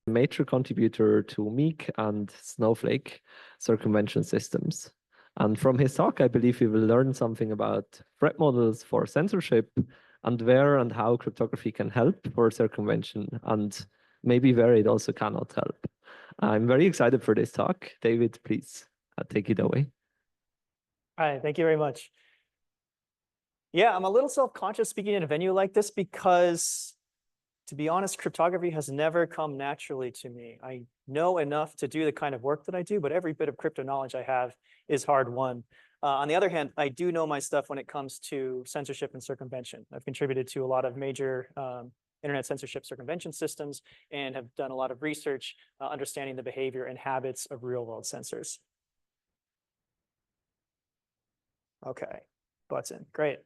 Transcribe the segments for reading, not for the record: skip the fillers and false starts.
major contributor to Meek and Snowflake circumvention systems. And from his talk, I believe we will learn something about threat models for censorship and where and how cryptography can help for circumvention and maybe where it also cannot help. I'm very excited for this talk. David, please take it away. Hi, thank you very much. Yeah, I'm a little self-conscious speaking in a venue like this because, to be honest, cryptography has never come naturally to me. I know enough to do the kind of work that I do, but every bit of crypto knowledge I have is hard-won. On the other hand, I do know my stuff when it comes to censorship and circumvention. I've contributed to a lot of major internet censorship circumvention systems and have done a lot of research understanding the behavior and habits of real-world sensors. Okay, button, great.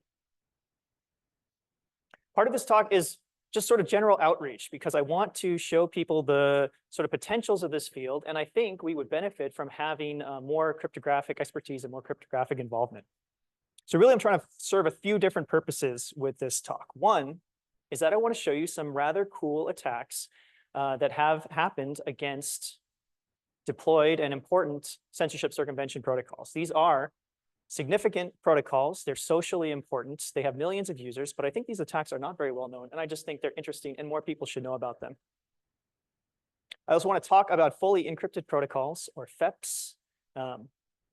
Part of this talk is just sort of general outreach because I want to show people the sort of potentials of this field. And I think we would benefit from having more cryptographic expertise and more cryptographic involvement. So really, I'm trying to serve a few different purposes with this talk. One is that I want to show you some rather cool attacks that have happened against deployed and important censorship circumvention protocols. These are significant protocols. They're socially important. They have millions of users, but I think these attacks are not very well known, and I just think they're interesting and more people should know about them. I also want to talk about fully encrypted protocols, or FEPs.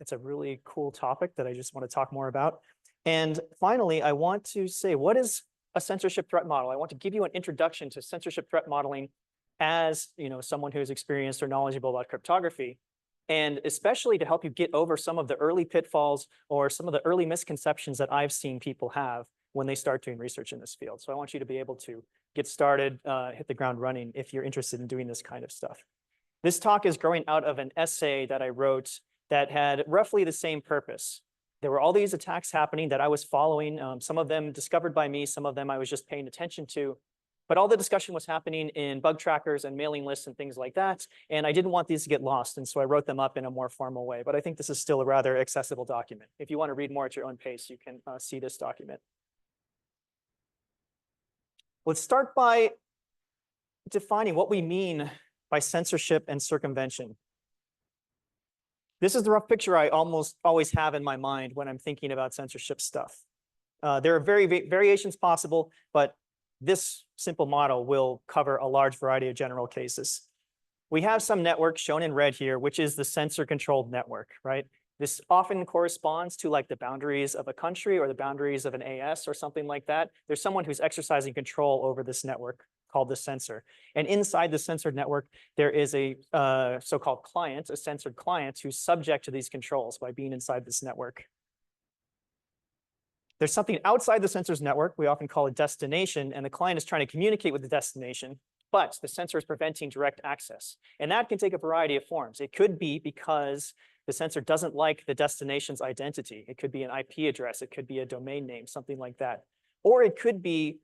It's a really cool topic that I just want to talk more about. And finally, I want to say, what is a censorship threat model? I want to give you an introduction to censorship threat modeling as someone who is experienced or knowledgeable about cryptography, and especially to help you get over some of the early pitfalls or some of the early misconceptions that I've seen people have when they start doing research in this field. So I want you to be able to get started, hit the ground running if you're interested in doing this kind of stuff. This talk is growing out of an essay that I wrote that had roughly the same purpose. There were all these attacks happening that I was following, some of them discovered by me, some of them I was just paying attention to. But all the discussion was happening in bug trackers and mailing lists and things like that. And I didn't want these to get lost. And so I wrote them up in a more formal way. But I think this is still a rather accessible document. If you want to read more at your own pace, you can see this document. Let's start by defining what we mean by censorship and circumvention. This is the rough picture I almost always have in my mind when I'm thinking about censorship stuff. There are variations possible, but this simple model will cover a large variety of general cases. We have some network shown in red here, which is the sensor-controlled network, right? This often corresponds to like the boundaries of a country or the boundaries of an AS or something like that. There's someone who's exercising control over this network called the sensor. And inside the censored network, there is a so-called client, a censored client, who's subject to these controls by being inside this network. There's something outside the sensor's network, we often call it destination, and the client is trying to communicate with the destination, but the sensor is preventing direct access. And that can take a variety of forms. It could be because the sensor doesn't like the destination's identity. It could be an IP address, it could be a domain name, something like that. Or it could be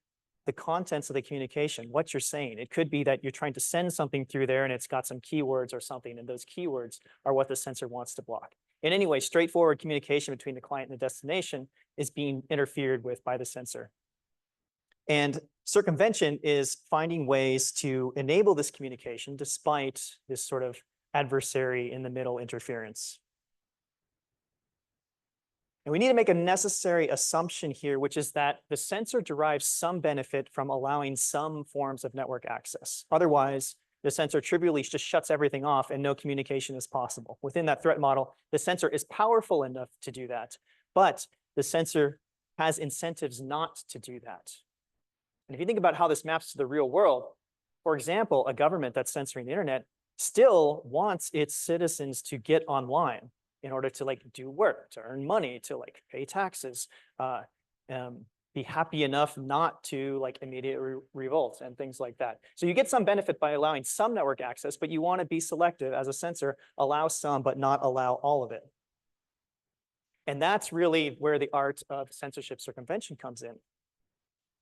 the contents of the communication, what you're saying. It could be that you're trying to send something through there and it's got some keywords or something, and those keywords are what the sensor wants to block. In any way, straightforward communication between the client and the destination is being interfered with by the sensor. And circumvention is finding ways to enable this communication despite this sort of adversary in the middle interference. And we need to make a necessary assumption here, which is that the sensor derives some benefit from allowing some forms of network access. Otherwise, the sensor trivially just shuts everything off and no communication is possible. Within that threat model, the sensor is powerful enough to do that, but the sensor has incentives not to do that. And if you think about how this maps to the real world, for example, a government that's censoring the internet still wants its citizens to get online in order to like do work, to earn money, to like pay taxes, be happy enough not to like immediately revolt and things like that. So you get some benefit by allowing some network access, but you want to be selective as a censor, allow some, but not allow all of it. And that's really where the art of censorship circumvention comes in,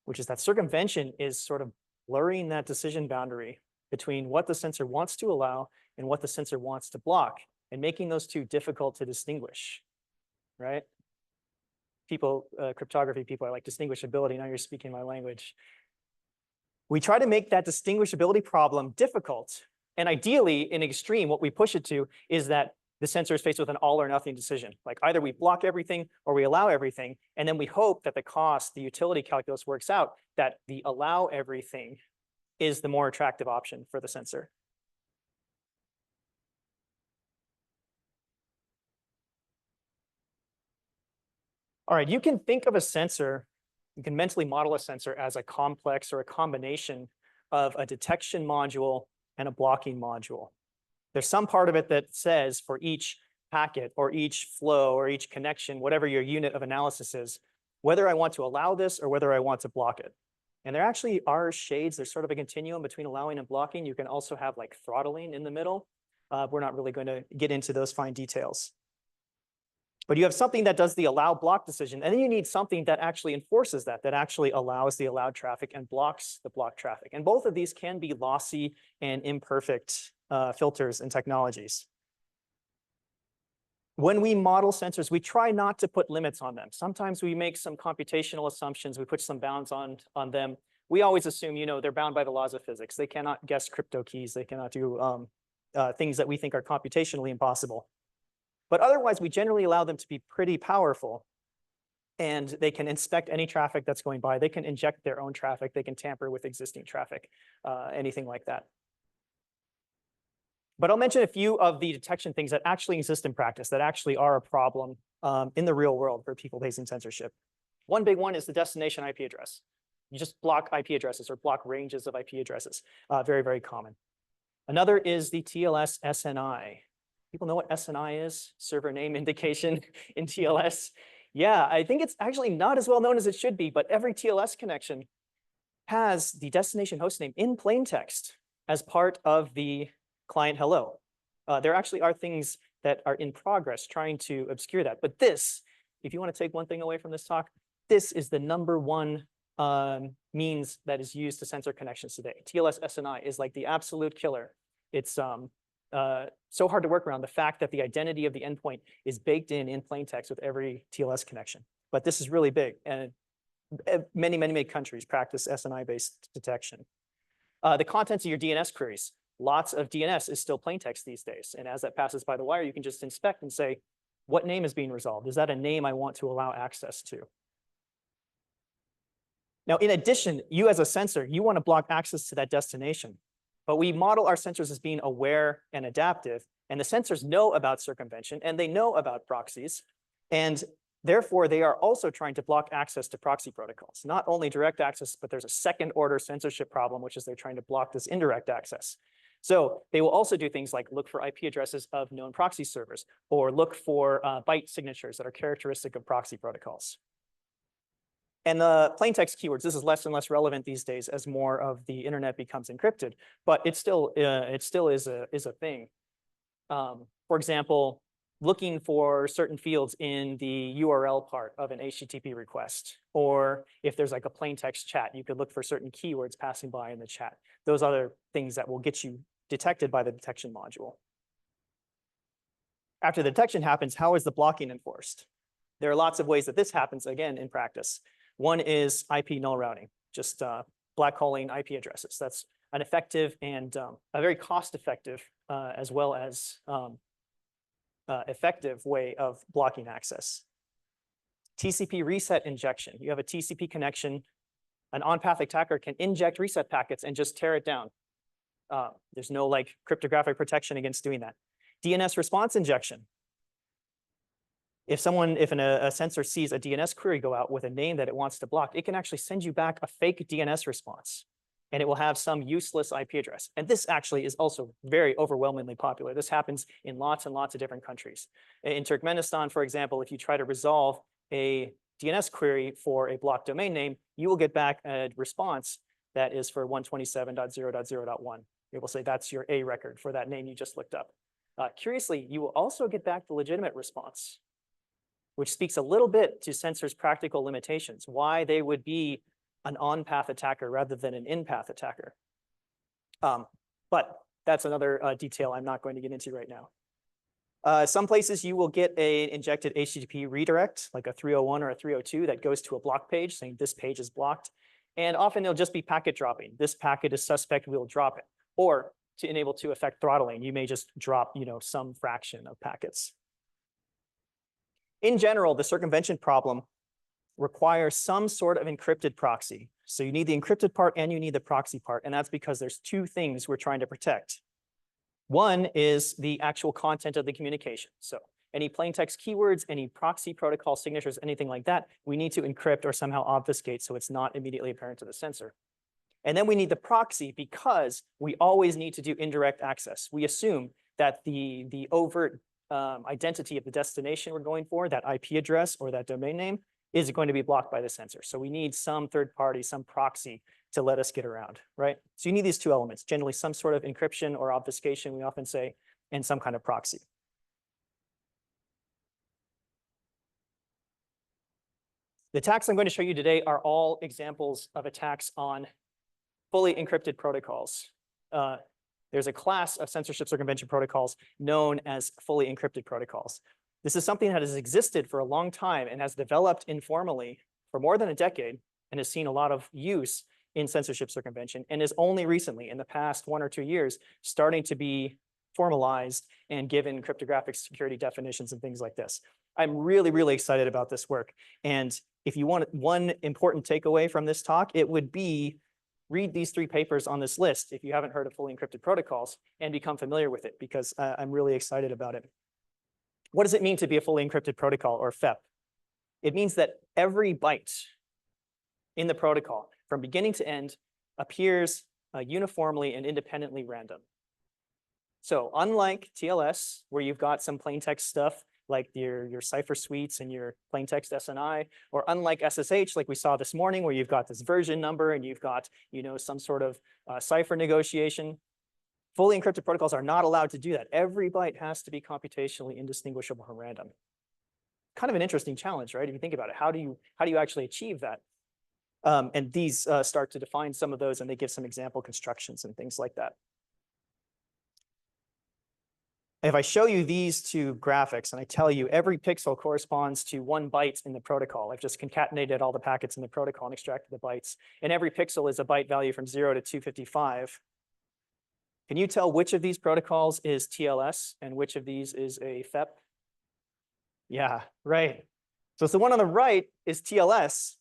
which is that circumvention is sort of blurring that decision boundary between what the censor wants to allow and what the censor wants to block, and making those two difficult to distinguish, right? People, cryptography people are like distinguishability. Now you're speaking my language. We try to make that distinguishability problem difficult And ideally, in extreme, what we push it to is that the sensor is faced with an all or nothing decision. Like either we block everything or we allow everything. And then we hope that the cost, the utility calculus works out that the allow everything is the more attractive option for the sensor. All right, you can think of a sensor, you can mentally model a sensor as a complex or a combination of a detection module and a blocking module. There's some part of it that says for each packet or each flow or each connection, whatever your unit of analysis is, whether I want to allow this or whether I want to block it. And there actually are shades. There's sort of a continuum between allowing and blocking. You can also have like throttling in the middle. We're not really going to get into those fine details. But you have something that does the allow block decision, and then you need something that actually enforces that actually allows the allowed traffic and blocks the blocked traffic. And both of these can be lossy and imperfect filters and technologies. When we model sensors, we try not to put limits on them. Sometimes we make some computational assumptions, we put some bounds on them. We always assume, they're bound by the laws of physics. They cannot guess crypto keys. They cannot do things that we think are computationally impossible. But otherwise, we generally allow them to be pretty powerful. And they can inspect any traffic that's going by. They can inject their own traffic. They can tamper with existing traffic, anything like that. But I'll mention a few of the detection things that actually exist in practice, that actually are a problem in the real world for people facing censorship. One big one is the destination IP address. You just block IP addresses or block ranges of IP addresses. Very, very common. Another is the TLS SNI. People know what SNI is? Server name indication in TLS. Yeah, I think it's actually not as well known as it should be, but every TLS connection has the destination hostname in plain text as part of the client hello. There actually are things that are in progress trying to obscure that. But this, if you want to take one thing away from this talk, this is the #1 means that is used to censor connections today. TLS SNI is like the absolute killer. It's so hard to work around the fact that the identity of the endpoint is baked in plain text with every TLS connection. But this is really big, and many countries practice SNI-based detection. The contents of your DNS queries. Lots of DNS is still plain text these days. And as that passes by the wire, you can just inspect and say, what name is being resolved? Is that a name I want to allow access to? Now, in addition, you as a sensor, you want to block access to that destination. But we model our sensors as being aware and adaptive. And the sensors know about circumvention, and they know about proxies. And therefore, they are also trying to block access to proxy protocols. Not only direct access, but there's a second order censorship problem, which is they're trying to block this indirect access. So they will also do things like look for IP addresses of known proxy servers, or look for byte signatures that are characteristic of proxy protocols. And the plain text keywords, this is less and less relevant these days as more of the internet becomes encrypted, but it still is a thing. For example, looking for certain fields in the URL part of an HTTP request, or if there's like a plain text chat, you could look for certain keywords passing by in the chat. Those other things that will get you detected by the detection module. After the detection happens, how is the blocking enforced? There are lots of ways that this happens, again, in practice. One is IP null routing, just blackholing IP addresses. That's an effective and a very cost-effective as well as effective way of blocking access. TCP reset injection. You have a TCP connection. An on-path attacker can inject reset packets and just tear it down. There's no like cryptographic protection against doing that. DNS response injection. If a sensor sees a DNS query go out with a name that it wants to block, it can actually send you back a fake DNS response, and it will have some useless IP address. And this actually is also very overwhelmingly popular. This happens in lots and lots of different countries. In Turkmenistan, for example, if you try to resolve a DNS query for a blocked domain name, you will get back a response that is for 127.0.0.1. It will say that's your A record for that name you just looked up. Curiously, you will also get back the legitimate response, which speaks a little bit to sensors' practical limitations, why they would be an on-path attacker rather than an in-path attacker. But that's another detail I'm not going to get into right now. Some places you will get an injected HTTP redirect, like a 301 or a 302 that goes to a block page saying this page is blocked. And often it'll just be packet dropping. This packet is suspect, we'll drop it. Or to enable to affect throttling. You may just drop, some fraction of packets. In general, the circumvention problem requires some sort of encrypted proxy. So you need the encrypted part and you need the proxy part. And that's because there's two things we're trying to protect. One is the actual content of the communication. So any plain text keywords, any proxy protocol signatures, anything like that, we need to encrypt or somehow obfuscate so it's not immediately apparent to the sensor. And then we need the proxy because we always need to do indirect access. We assume that the overt identity of the destination we're going for, that IP address or that domain name, is going to be blocked by the sensor. So we need some third party, some proxy to let us get around, right? So you need these two elements, generally some sort of encryption or obfuscation, we often say, and some kind of proxy. The attacks I'm going to show you today are all examples of attacks on fully encrypted protocols. There's a class of censorship circumvention protocols known as fully encrypted protocols. This is something that has existed for a long time and has developed informally for more than a decade and has seen a lot of use in censorship circumvention and is only recently, in the past 1 or 2 years, starting to be formalized and given cryptographic security definitions and things like this. I'm really, really excited about this work. And if you want one important takeaway from this talk, it would be read these 3 papers on this list if you haven't heard of fully encrypted protocols and become familiar with it, because I'm really excited about it. What does it mean to be a fully encrypted protocol, or FEP? It means that every byte in the protocol, from beginning to end, appears uniformly and independently random. So unlike TLS, where you've got some plain text stuff like your cipher suites and your plain text SNI, or unlike SSH, like we saw this morning, where you've got this version number and you've got some sort of cipher negotiation, fully encrypted protocols are not allowed to do that. Every byte has to be computationally indistinguishable from random. Kind of an interesting challenge, right? If you think about it, how do you actually achieve that? And these start to define some of those, and they give some example constructions and things like that. If I show you these 2 graphics and I tell you every pixel corresponds to 1 byte in the protocol, I've just concatenated all the packets in the protocol and extracted the bytes, and every pixel is a byte value from 0 to 255. Can you tell which of these protocols is TLS and which of these is a FEP? Yeah, right. So the one on the right is TLS,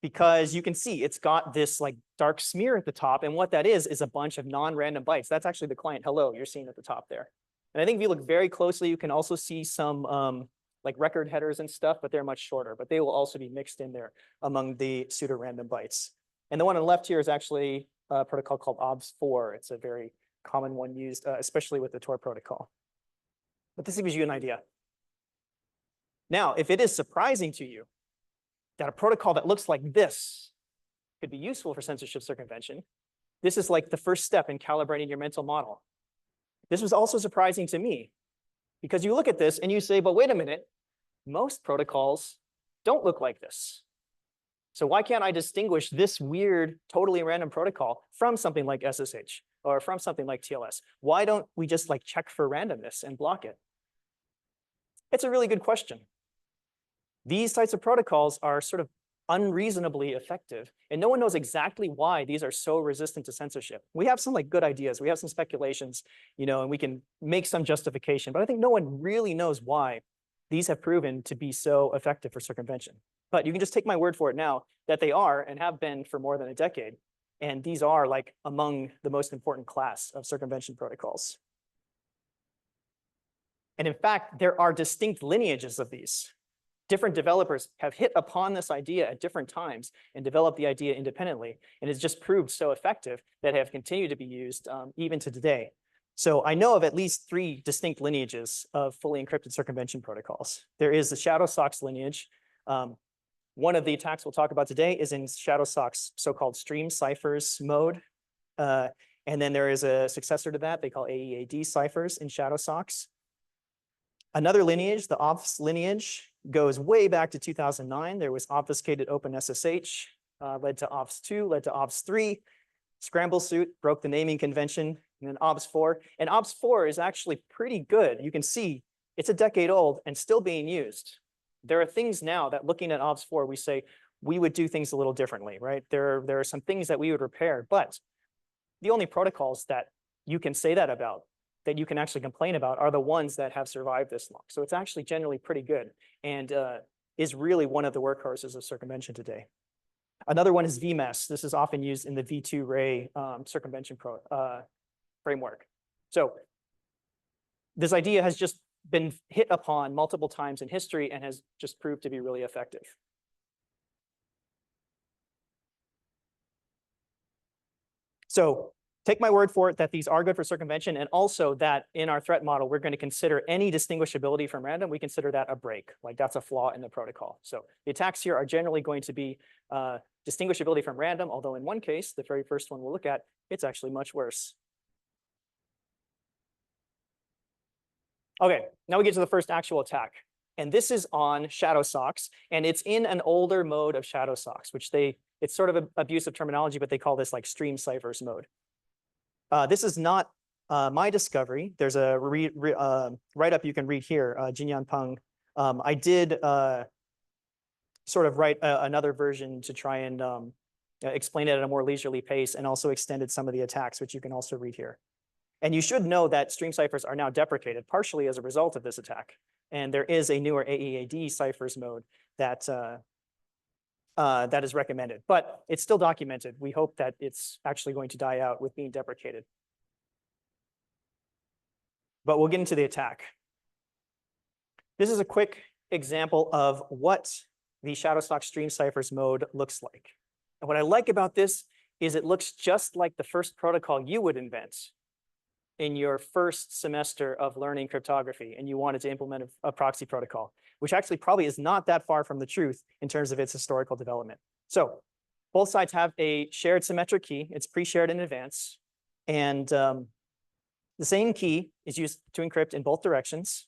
because you can see it's got this like dark smear at the top, and what that is a bunch of non-random bytes. That's actually the client hello you're seeing at the top there. And I think if you look very closely, you can also see some like record headers and stuff, but they're much shorter, but they will also be mixed in there among the pseudo-random bytes. And the one on the left here is actually a protocol called OBS4. It's a very common one used, especially with the Tor protocol. But this gives you an idea. Now, if it is surprising to you that a protocol that looks like this could be useful for censorship circumvention, this is like the first step in calibrating your mental model. This was also surprising to me, because you look at this and you say, but wait a minute, most protocols don't look like this. So why can't I distinguish this weird, totally random protocol from something like SSH or from something like TLS? Why don't we just like check for randomness and block it? It's a really good question. These types of protocols are sort of unreasonably effective, and no one knows exactly why these are so resistant to censorship. We have some like good ideas, we have some speculations, and we can make some justification, but I think no one really knows why these have proven to be so effective for circumvention. But you can just take my word for it now that they are and have been for more than a decade, and these are like among the most important class of circumvention protocols. And in fact, there are distinct lineages of these. Different developers have hit upon this idea at different times and developed the idea independently, and it's just proved so effective that have continued to be used even to today. So I know of at least 3 distinct lineages of fully encrypted circumvention protocols. There is the ShadowSock's lineage. One of the attacks we'll talk about today is in ShadowSock's so-called stream ciphers mode. And then there is a successor to that they call AEAD ciphers in ShadowSock's. Another lineage, the OPS lineage, goes way back to 2009. There was obfuscated OpenSSH, led to OPS2, led to OPS3. Scramble suit broke the naming convention, and then OPS4. And OPS4 is actually pretty good. You can see it's a decade old and still being used. There are things now that looking at OPS4, we say we would do things a little differently, right? There are some things that we would repair, but the only protocols that you can say that about, that you can actually complain about, are the ones that have survived this long. So it's actually generally pretty good, and is really one of the workhorses of circumvention today. Another one is VMES. This is often used in the V2 Ray circumvention framework. So this idea has just been hit upon multiple times in history and has just proved to be really effective. So take my word for it that these are good for circumvention, and also that in our threat model, we're going to consider any distinguishability from random. We consider that a break, like that's a flaw in the protocol. So the attacks here are generally going to be distinguishability from random, although in one case, the very first one we'll look at, it's actually much worse. Okay, now we get to the first actual attack. And this is on shadow socks, and it's in an older mode of shadow socks, which it's sort of an abusive terminology, but they call this like stream ciphers mode. This is not my discovery. There's a write-up you can read here, Jinyan Peng. I did sort of write another version to try and explain it at a more leisurely pace, and also extended some of the attacks, which you can also read here. And you should know that stream ciphers are now deprecated, partially as a result of this attack. And there is a newer AEAD ciphers mode that that is recommended, but it's still documented. We hope that it's actually going to die out with being deprecated. But we'll get into the attack. This is a quick example of what the Shadowsock stream ciphers mode looks like. And what I like about this is it looks just like the first protocol you would invent in your first semester of learning cryptography, and you wanted to implement a proxy protocol, which actually probably is not that far from the truth in terms of its historical development. So both sides have a shared symmetric key. It's pre-shared in advance. And the same key is used to encrypt in both directions.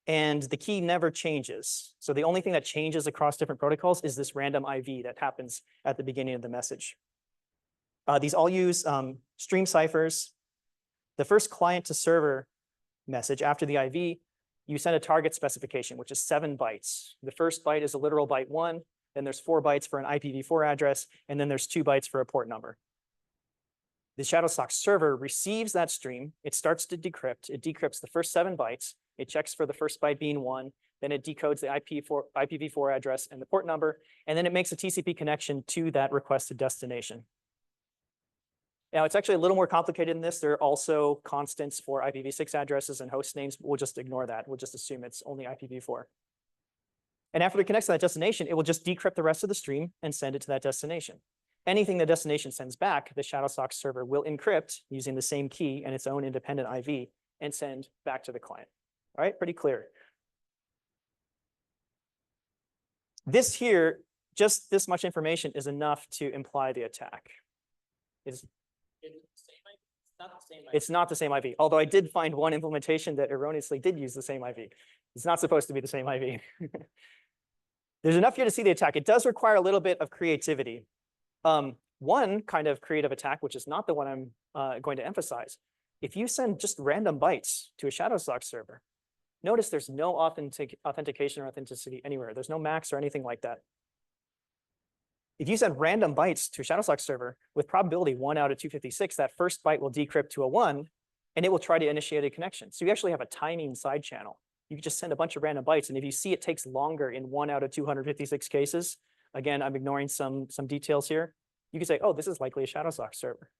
And the key never changes. So the only thing that changes across different protocols is this random IV that happens at the beginning of the message. These all use stream ciphers. The first client to server message after the IV, you send a target specification, which is 7 bytes. The first byte is a literal byte 1, then there's 4 bytes for an IPv4 address, and then there's 2 bytes for a port number. The Shadowsock server receives that stream. It starts to decrypt. It decrypts the first 7 bytes. It checks for the first byte being 1. Then it decodes the IPv4 address and the port number, and then it makes a TCP connection to that requested destination. Now, it's actually a little more complicated than this. There are also constants for IPv6 addresses and host names. We'll just ignore that. We'll just assume it's only IPv4. And after it connects to that destination, it will just decrypt the rest of the stream and send it to that destination. Anything the destination sends back, the Shadowsock server will encrypt using the same key and its own independent IV and send back to the client. All right, pretty clear. This here, just this much information is enough to imply the attack. It's not the same IV, although I did find one implementation that erroneously did use the same IV. It's not supposed to be the same IV. There's enough here to see the attack. It does require a little bit of creativity. One kind of creative attack, which is not the one I'm going to emphasize, if you send just random bytes to a Shadowsock server, notice there's no authentication or authenticity anywhere. There's no MAX or anything like that. If you send random bytes to a Shadowsock server with probability 1 out of 256, that first byte will decrypt to a 1, and it will try to initiate a connection. So you actually have a timing side channel. You can just send a bunch of random bytes, and if you see it takes longer in 1 out of 256 cases, again, I'm ignoring some details here, you can say, oh, this is likely a Shadowsock server.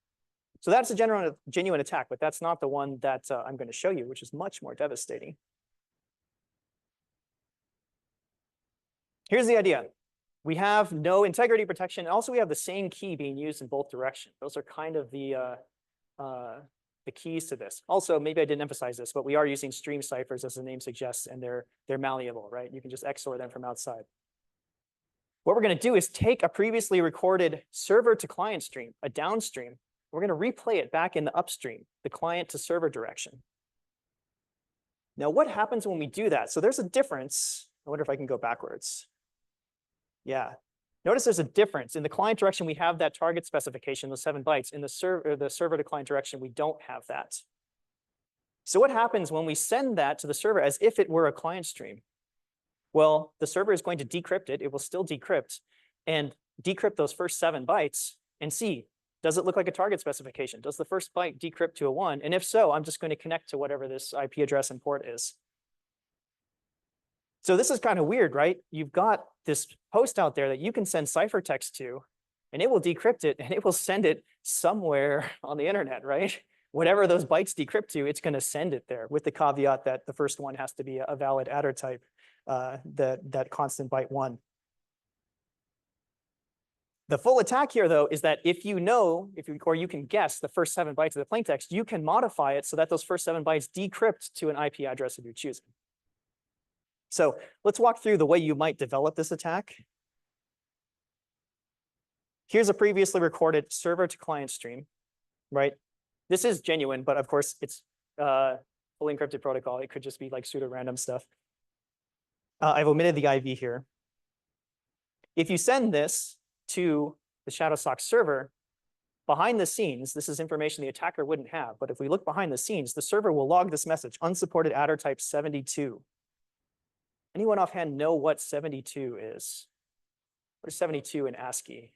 So that's a genuine attack, but that's not the one that I'm going to show you, which is much more devastating. Here's the idea. We have no integrity protection, and also we have the same key being used in both directions. Those are kind of the keys to this. Also, maybe I didn't emphasize this, but we are using stream ciphers, as the name suggests, and they're malleable, right? You can just XOR them from outside. What we're going to do is take a previously recorded server to client stream, a downstream. We're going to replay it back in the upstream, the client to server direction. Now, what happens when we do that? So there's a difference. I wonder if I can go backwards. Yeah. Notice there's a difference. In the client direction, we have that target specification, those 7 bytes. In the server to client direction, we don't have that. So what happens when we send that to the server as if it were a client stream? Well, the server is going to decrypt it. It will still decrypt and decrypt those first 7 bytes and see, Does it look like a target specification? Does the first byte decrypt to a 1? And if so, I'm just going to connect to whatever this IP address and port is. So this is kind of weird, right? You've got this host out there that you can send ciphertext to, and it will decrypt it, and it will send it somewhere on the internet, right? Whatever those bytes decrypt to, it's going to send it there, with the caveat that the first one has to be a valid adder type, that constant byte 1. The full attack here, though, is that if you know, or you can guess the first 7 bytes of the plaintext, you can modify it so that those first 7 bytes decrypt to an IP address of your choosing. So let's walk through the way you might develop this attack. Here's a previously recorded server to client stream, right? This is genuine, but of course it's fully encrypted protocol. It could just be like pseudo-random stuff. I've omitted the IV here. If you send this to the Shadowsock server, behind the scenes, this is information the attacker wouldn't have, but if we look behind the scenes, the server will log this message, unsupported adder type 72. Anyone offhand know what 72 is? What is 72 in ASCII?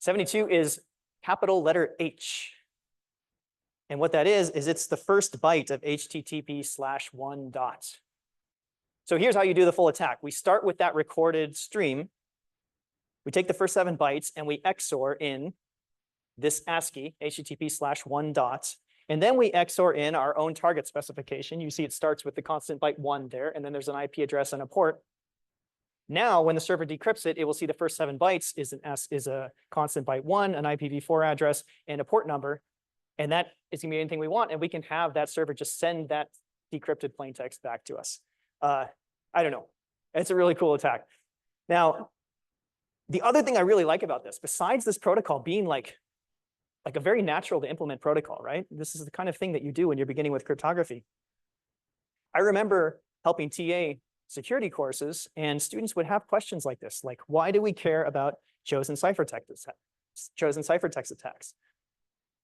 72 is capital letter H. And what that is it's the first byte of HTTP/1 dot. So here's how you do the full attack. We start with that recorded stream. We take the first 7 bytes and we XOR in this ASCII, HTTP/1 dot. And then we XOR in our own target specification. You see it starts with the constant byte 1 there, and then there's an IP address and a port. Now, when the server decrypts it, it will see the first 7 bytes is a constant byte 1, an IPv4 address, and a port number. And that is going to be anything we want. And we can have that server just send that decrypted plaintext back to us. I don't know. It's a really cool attack. Now, the other thing I really like about this, besides this protocol being like a very natural to implement protocol, right? This is the kind of thing that you do when you're beginning with cryptography. I remember helping TA security courses, and students would have questions like this, like, why do we care about chosen ciphertext attacks?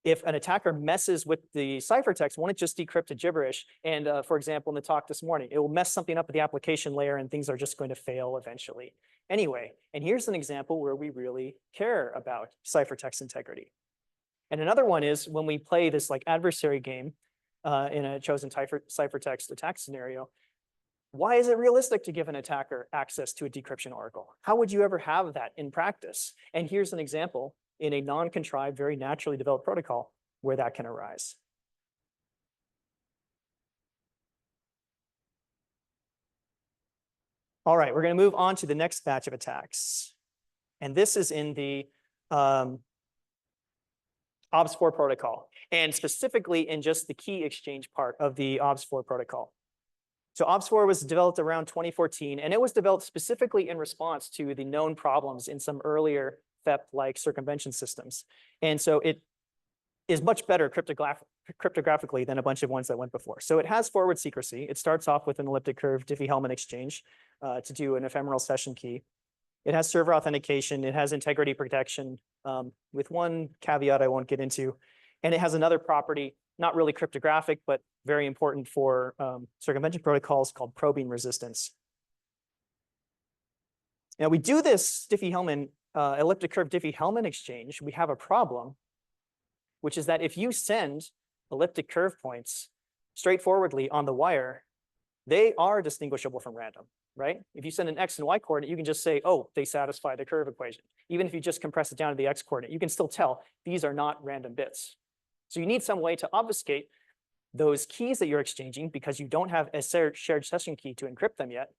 If an attacker messes with the ciphertext, won't it just decrypt to gibberish? And for example, in the talk this morning, it will mess something up at the application layer and things are just going to fail eventually. Anyway, and here's an example where we really care about ciphertext integrity. And another one is when we play this like adversary game in a chosen ciphertext attack scenario, why is it realistic to give an attacker access to a decryption oracle? How would you ever have that in practice? And here's an example in a non-contrived, very naturally developed protocol where that can arise. All right, we're going to move on to the next batch of attacks. And this is in the OBS4 protocol, and specifically in just the key exchange part of the OBS4 protocol. So OBS4 was developed around 2014, and it was developed specifically in response to the known problems in some earlier FEP-like circumvention systems. And so it is much better cryptographically than a bunch of ones that went before. So it has forward secrecy. It starts off with an elliptic curve Diffie-Hellman exchange to do an ephemeral session key. It has server authentication. It has integrity protection with one caveat I won't get into. And it has another property, not really cryptographic, but very important for circumvention protocols called probing resistance. Now we do this Diffie-Hellman elliptic curve Diffie-Hellman exchange, we have a problem, which is that if you send elliptic curve points straightforwardly on the wire, they are distinguishable from random, right? If you send an X and Y coordinate, you can just say, oh, they satisfy the curve equation. Even if you just compress it down to the X coordinate, you can still tell these are not random bits. So you need some way to obfuscate those keys that you're exchanging because you don't have a shared session key to encrypt them yet.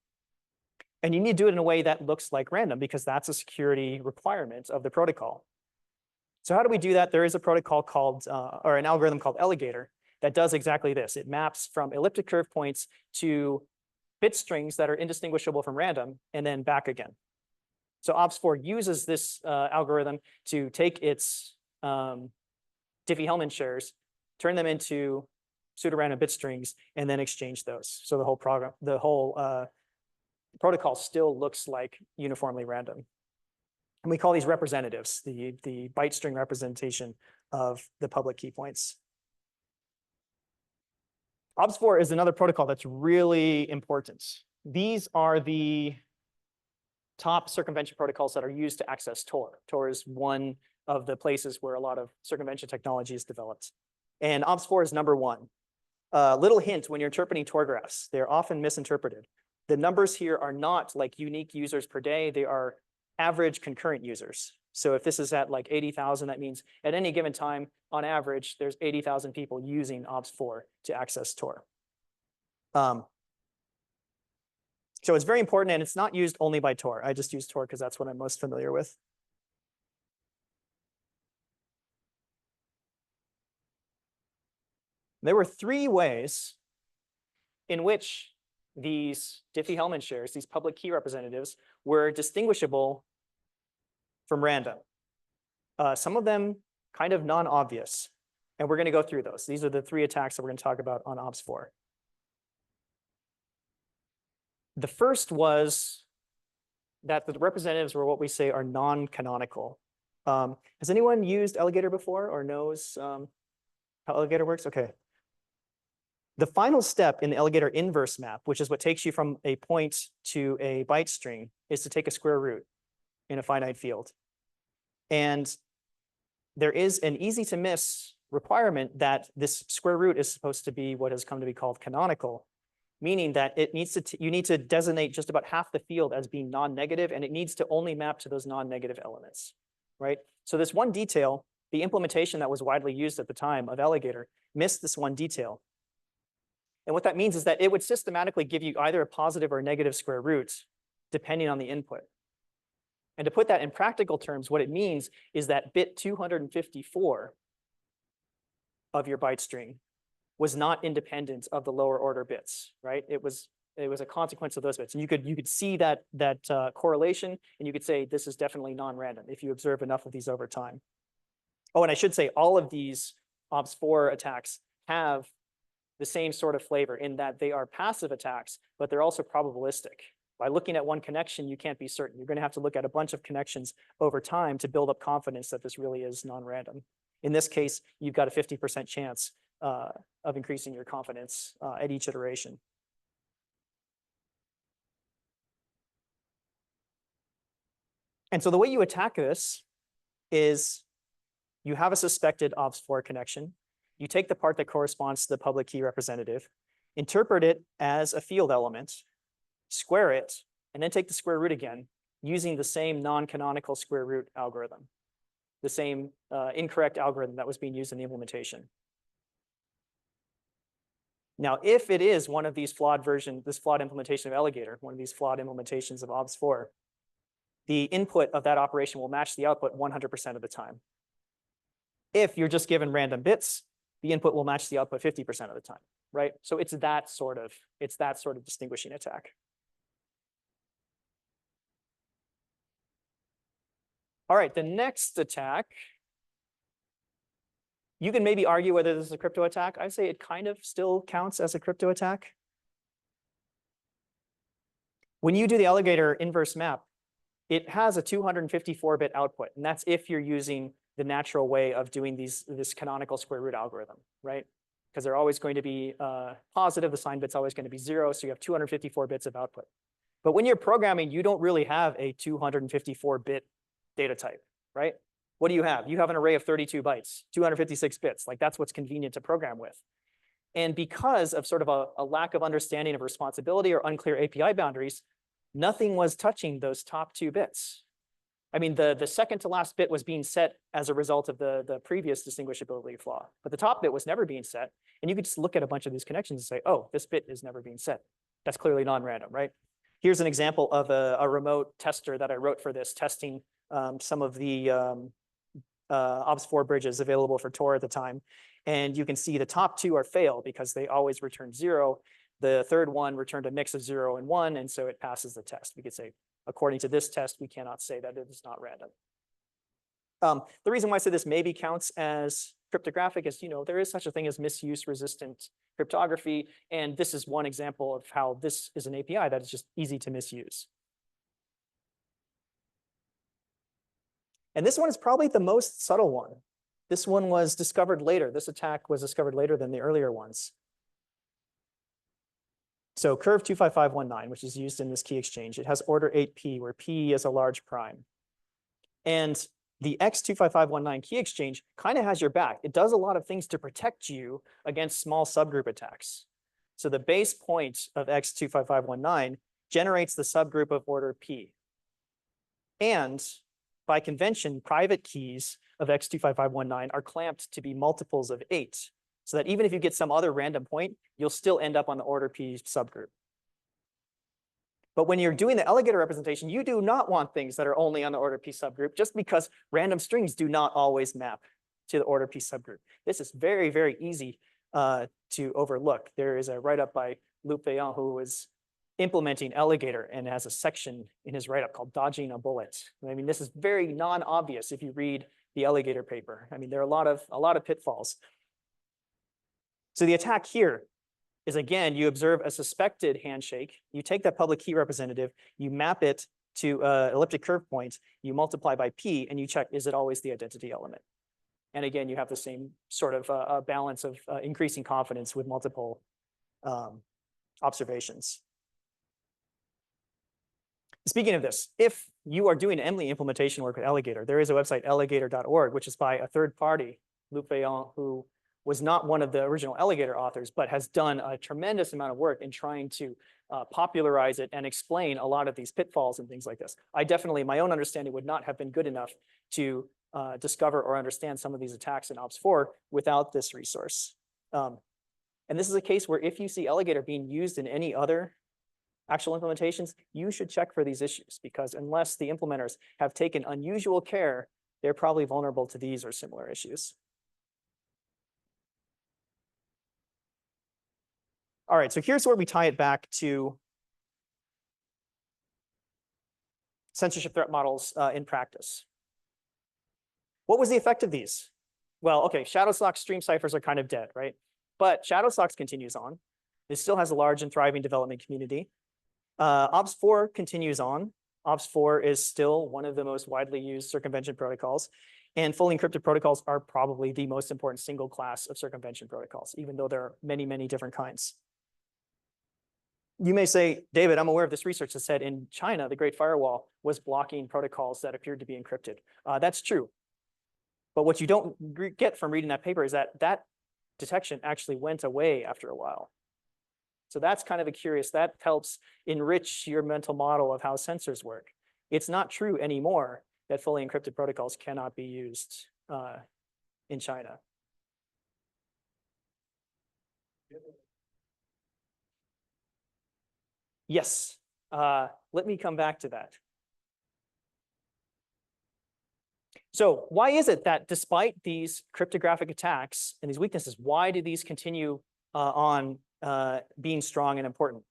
And you need to do it in a way that looks like random because that's a security requirement of the protocol. So how do we do that? There is a protocol called, or an algorithm called Alligator that does exactly this. It maps from elliptic curve points to bit strings that are indistinguishable from random and then back again. So OBS4 uses this algorithm to take its Diffie-Hellman shares, turn them into pseudorandom bit strings, and then exchange those. So the whole protocol still looks like uniformly random. And we call these representatives, the byte string representation of the public key points. OBS4 is another protocol that's really important. These are the top circumvention protocols that are used to access Tor. Tor is one of the places where a lot of circumvention technology is developed. And OBS4 is number one. Little hint, when you're interpreting Tor graphs, they're often misinterpreted. The numbers here are not like unique users per day, they are average concurrent users. So if this is at like 80,000, that means at any given time, on average, there's 80,000 people using OBS4 to access Tor. So it's very important, and it's not used only by Tor. I just use Tor because that's what I'm most familiar with. There were three ways in which these Diffie-Hellman shares, these public key representatives, were distinguishable from random. Some of them kind of non-obvious, and we're going to go through those. These are the three attacks that we're going to talk about on OBS4. The first was that the representatives were what we say are non-canonical. Has anyone used Alligator before or knows how Alligator works? Okay. The final step in the Alligator inverse map, which is what takes you from a point to a byte string, is to take a square root in a finite field. And there is an easy to miss requirement that this square root is supposed to be what has come to be called canonical, meaning that it needs to you need to designate just about half the field as being non-negative, and it needs to only map to those non-negative elements, right? So this one detail, the implementation that was widely used at the time of Alligator, missed this one detail. And what that means is that it would systematically give you either a positive or a negative square root, depending on the input. And to put that in practical terms, what it means is that bit 254 of your byte string was not independent of the lower order bits, right? It was a consequence of those bits. And you could see that correlation, and you could say this is definitely non-random if you observe enough of these over time. Oh, and I should say all of these OBS4 attacks have the same sort of flavor in that they are passive attacks, but they're also probabilistic. By looking at one connection, you can't be certain. You're going to have to look at a bunch of connections over time to build up confidence that this really is non-random. In this case, you've got a 50% chance of increasing your confidence at each iteration. And so the way you attack this is you have a suspected OBS4 connection. You take the part that corresponds to the public key representative, interpret it as a field element, square it, and then take the square root again using the same non-canonical square root algorithm, the same incorrect algorithm that was being used in the implementation. Now, if it is one of these flawed implementation of Alligator, one of these flawed implementations of OBS4, the input of that operation will match the output 100% of the time. If you're just given random bits, the input will match the output 50% of the time, right? So it's that sort of distinguishing attack. All right, the next attack, you can maybe argue whether this is a crypto attack. I say it kind of still counts as a crypto attack. When you do the Alligator inverse map, it has a 254-bit output, and that's if you're using the natural way of doing this canonical square root algorithm, right? Because they're always going to be positive, the sign bit's always going to be 0, so you have 254 bits of output. But when you're programming, you don't really have a 254-bit data type, right? What do you have? You have an array of 32 bytes, 256 bits. Like that's what's convenient to program with. And because of sort of a lack of understanding of responsibility or unclear API boundaries, nothing was touching those top 2 bits. I mean, the second to last bit was being set as a result of the previous distinguishability flaw, but the top bit was never being set. And you could just look at a bunch of these connections and say, oh, this bit is never being set. That's clearly non-random, right? Here's an example of a remote tester that I wrote for this, testing some of the OBS4 bridges available for Tor at the time. And you can see the top 2 are fail because they always return 0. The third one returned a mix of 0 and 1, and so it passes the test. We could say, according to this test, we cannot say that it is not random. The reason why I say this maybe counts as cryptographic is, there is such a thing as misuse-resistant cryptography, and this is one example of how this is an API that is just easy to misuse. And this one is probably the most subtle one. This one was discovered later. This attack was discovered later than the earlier ones. So curve 25519, which is used in this key exchange, it has order 8p, where p is a large prime. And the X25519 key exchange kind of has your back. It does a lot of things to protect you against small subgroup attacks. So the base point of X25519 generates the subgroup of order P. And by convention, private keys of X25519 are clamped to be multiples of 8, so that even if you get some other random point, you'll still end up on the order P subgroup. But when you're doing the alligator representation, you do not want things that are only on the order P subgroup, just because random strings do not always map to the order P subgroup. This is very, very easy to overlook. There is a write-up by Luc Vaillant, who was implementing alligator and has a section in his write-up called dodging a bullet. I mean, this is very non-obvious if you read the alligator paper. I mean, there are a lot of pitfalls. So the attack here is, again, you observe a suspected handshake. You take that public key representative, you map it to an elliptic curve point, you multiply by P, and you check, is it always the identity element? And again, you have the same sort of balance of increasing confidence with multiple observations. Speaking of this, if you are doing Emily implementation work with Alligator, there is a website, alligator.org, which is by a third party, Luc Vaillant, who was not one of the original Alligator authors, but has done a tremendous amount of work in trying to popularize it and explain a lot of these pitfalls and things like this. I definitely, my own understanding would not have been good enough to discover or understand some of these attacks in OPS4 without this resource. And this is a case where if you see Alligator being used in any other actual implementations, you should check for these issues, because unless the implementers have taken unusual care, they're probably vulnerable to these or similar issues. All right, so here's where we tie it back to censorship threat models in practice. What was the effect of these? Well, okay, Shadowsock's stream ciphers are kind of dead, right? But Shadowsocks continues on. It still has a large and thriving development community. OPS4 continues on. OPS4 is still one of the most widely used circumvention protocols, and fully encrypted protocols are probably the most important single class of circumvention protocols, even though there are many, many different kinds. You may say, David, I'm aware of this research that said in China, the Great Firewall was blocking protocols that appeared to be encrypted. That's true. But what you don't get from reading that paper is that that detection actually went away after a while. So that's kind of a curious, that helps enrich your mental model of how sensors work. It's not true anymore that fully encrypted protocols cannot be used in China. Yes, let me come back to that. So why is it that despite these cryptographic attacks and these weaknesses, why do these continue on being strong and important?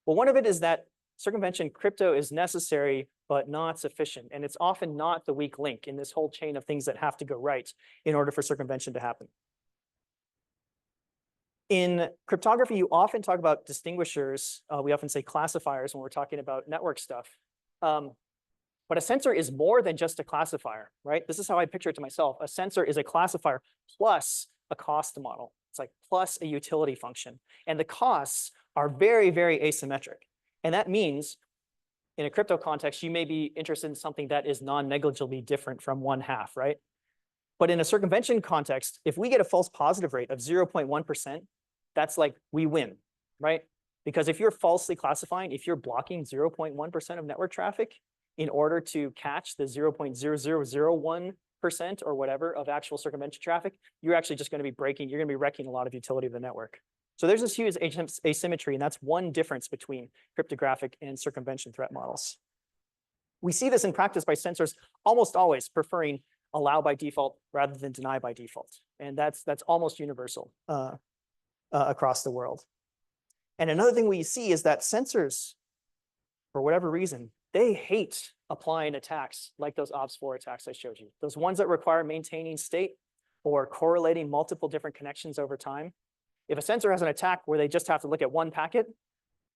Well, one of it is that circumvention crypto is necessary, but not sufficient. And it's often not the weak link in this whole chain of things that have to go right in order for circumvention to happen. In cryptography, you often talk about distinguishers. We often say classifiers when we're talking about network stuff. But a sensor is more than just a classifier, right? This is how I picture it to myself. A sensor is a classifier plus a cost model. It's like plus a utility function. And the costs are very, very asymmetric. And that means in a crypto context, you may be interested in something that is non-negligibly different from 1/2, right? But in a circumvention context, if we get a false positive rate of 0.1%, that's like we win, right? Because if you're falsely classifying, if you're blocking 0.1% of network traffic in order to catch the 0.0001% or whatever of actual circumvention traffic, you're actually just going to be breaking, you're going to be wrecking a lot of utility of the network. So there's this huge asymmetry, and that's one difference between cryptographic and circumvention threat models. We see this in practice by sensors almost always preferring allow by default rather than deny by default. And that's almost universal across the world. And another thing we see is that sensors, for whatever reason, they hate applying attacks like those OPS4 attacks I showed you. Those ones that require maintaining state or correlating multiple different connections over time. If a sensor has an attack where they just have to look at one packet,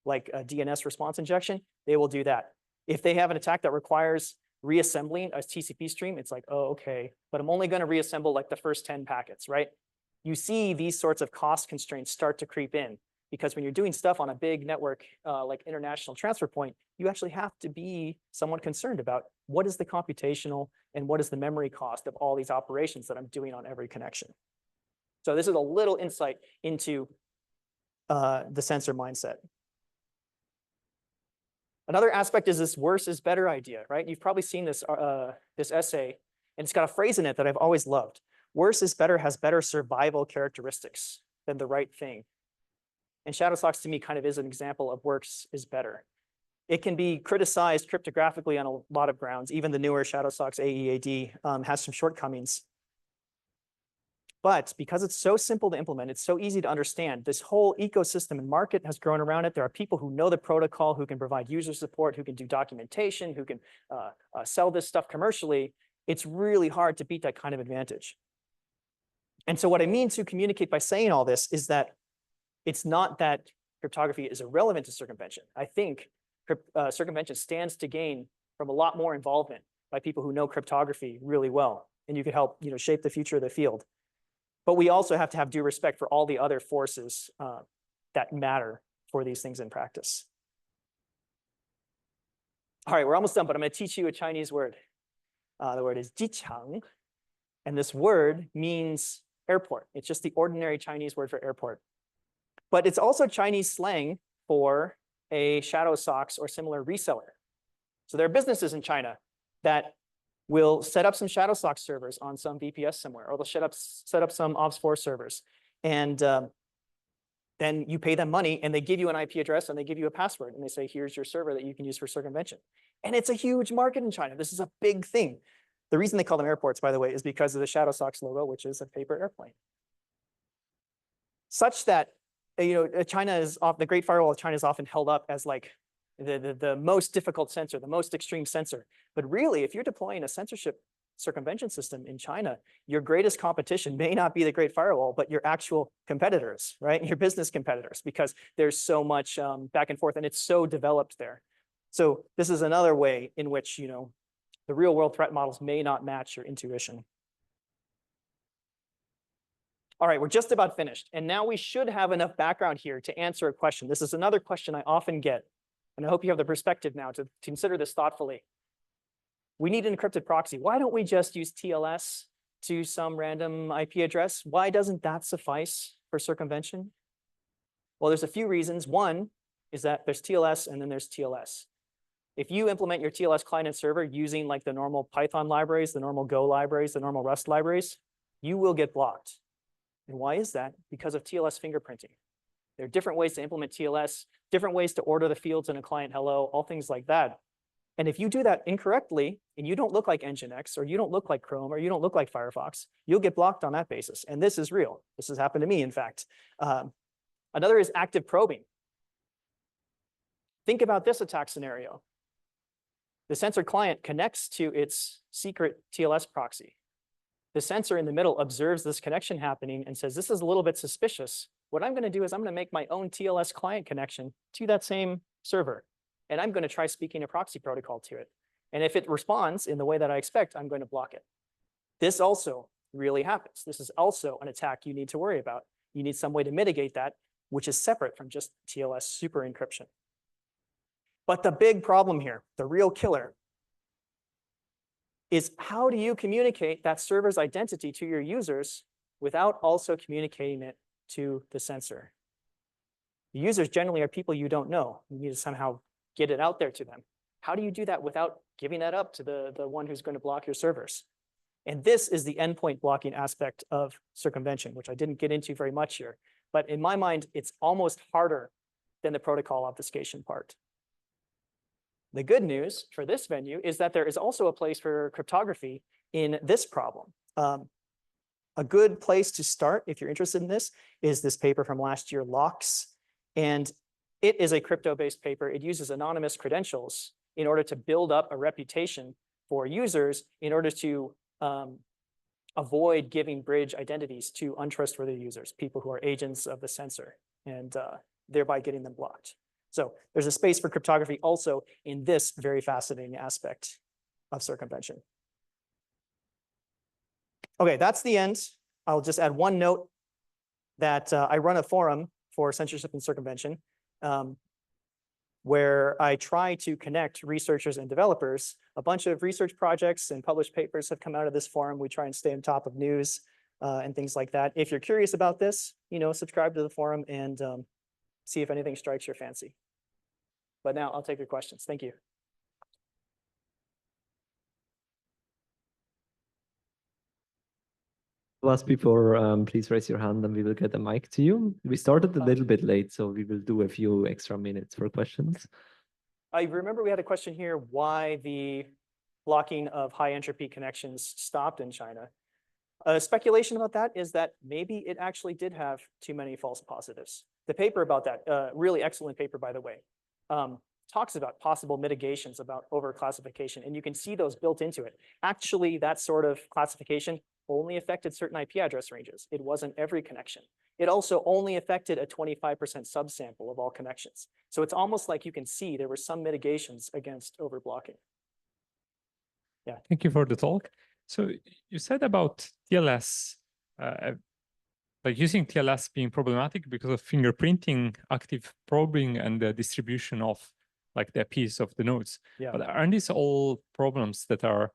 like a DNS response injection, they will do that. If they have an attack that requires reassembling a TCP stream, it's like, oh, okay, but I'm only going to reassemble like the first 10 packets, right? You see these sorts of cost constraints start to creep in, because when you're doing stuff on a big network like international transfer point, you actually have to be somewhat concerned about what is the computational and what is the memory cost of all these operations that I'm doing on every connection? So this is a little insight into the sensor mindset. Another aspect is this worse is better idea, right? You've probably seen this, this essay, and it's got a phrase in it that I've always loved. Worse is better has better survival characteristics than the right thing. And ShadowSox to me kind of is an example of worse is better. It can be criticized cryptographically on a lot of grounds. Even the newer ShadowSox AEAD has some shortcomings. But because it's so simple to implement, it's so easy to understand, this whole ecosystem and market has grown around it. There are people who know the protocol, who can provide user support, who can do documentation, who can sell this stuff commercially. It's really hard to beat that kind of advantage. And so what I mean to communicate by saying all this is that it's not that cryptography is irrelevant to circumvention. I think circumvention stands to gain from a lot more involvement by people who know cryptography really well, and you could help shape the future of the field. But we also have to have due respect for all the other forces that matter for these things in practice. All right, we're almost done, but I'm going to teach you a Chinese word. The word is jiqiang, and this word means airport. It's just the ordinary Chinese word for airport. But it's also Chinese slang for a ShadowSox or similar reseller. So there are businesses in China that will set up some ShadowSox servers on some VPS somewhere, or they'll set up some Ops4 servers. And then you pay them money, and they give you an IP address, and they give you a password, and they say, here's your server that you can use for circumvention. And it's a huge market in China. This is a big thing. The reason they call them airports, by the way, is because of the ShadowSox logo, which is a paper airplane. Such that China is the Great Firewall of China is often held up as like the most difficult sensor, the most extreme sensor. But really, if you're deploying a censorship circumvention system in China, your greatest competition may not be the Great Firewall, but your actual competitors, right? Your business competitors, because there's so much back and forth, and it's so developed there. So this is another way in which the real world threat models may not match your intuition. All right, we're just about finished. And now we should have enough background here to answer a question. This is another question I often get. And I hope you have the perspective now to consider this thoughtfully. We need an encrypted proxy. Why don't we just use TLS to some random IP address? Why doesn't that suffice for circumvention? Well, there's a few reasons. One is that there's TLS and then there's TLS. If you implement your TLS client and server using like the normal Python libraries, the normal Go libraries, the normal Rust libraries, you will get blocked. And why is that? Because of TLS fingerprinting. There are different ways to implement TLS, different ways to order the fields in a client hello, all things like that. And if you do that incorrectly, and you don't look like Nginx, or you don't look like Chrome, or you don't look like Firefox, you'll get blocked on that basis. And this is real. This has happened to me, in fact. Another is active probing. Think about this attack scenario. The sensor client connects to its secret TLS proxy. The sensor in the middle observes this connection happening and says, this is a little bit suspicious. What I'm going to do is I'm going to make my own TLS client connection to that same server. And I'm going to try speaking a proxy protocol to it. And if it responds in the way that I expect, I'm going to block it. This also really happens. This is also an attack you need to worry about. You need some way to mitigate that, which is separate from just TLS super encryption. But the big problem here, the real killer, is how do you communicate that server's identity to your users without also communicating it to the sensor? The users generally are people you don't know. You need to somehow get it out there to them. How do you do that without giving that up to the one who's going to block your servers? And this is the endpoint blocking aspect of circumvention, which I didn't get into very much here. But in my mind, it's almost harder than the protocol obfuscation part. The good news for this venue is that there is also a place for cryptography in this problem. A good place to start, if you're interested in this, is this paper from last year, LOX. And it is a crypto-based paper. It uses anonymous credentials in order to build up a reputation for users in order to avoid giving bridge identities to untrustworthy users, people who are agents of the censor, and thereby getting them blocked. So there's a space for cryptography also in this very fascinating aspect of circumvention. Okay, that's the end. I'll just add one note that I run a forum for censorship and circumvention. where I try to connect researchers and developers. A bunch of research projects and published papers have come out of this forum. We try and stay on top of news and things like that. If you're curious about this, subscribe to the forum and see if anything strikes your fancy. But now I'll take your questions. Thank you. Last before, please raise your hand and we will get a mic to you. We started a little bit late, so we will do a few extra minutes for questions. I remember we had a question here, why the blocking of high entropy connections stopped in China. Speculation about that is that maybe it actually did have too many false positives. The paper about that, really excellent paper, by the way, talks about possible mitigations about overclassification, and you can see those built into it. Actually, that sort of classification only affected certain IP address ranges. It wasn't every connection. It also only affected a 25% subsample of all connections. So it's almost like you can see there were some mitigations against overblocking. Yeah. Thank you for the talk. So you said about TLS, like using TLS being problematic because of fingerprinting, active probing, and the distribution of like the IPs of the nodes. Yeah. But aren't these all problems that are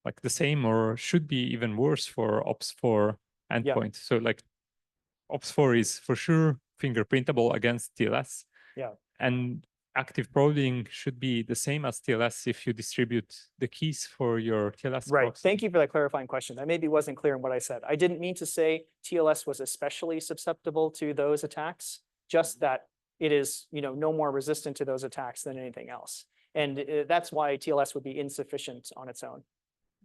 like the same or should be even worse for OPS4 endpoint? So like OPS4 is for sure fingerprintable against TLS. Yeah. And active probing should be the same as TLS if you distribute the keys for your TLS. Right. proxy. Thank you for that clarifying question. That maybe wasn't clear in what I said. I didn't mean to say TLS was especially susceptible to those attacks, just that it is, no more resistant to those attacks than anything else. And that's why TLS would be insufficient on its own.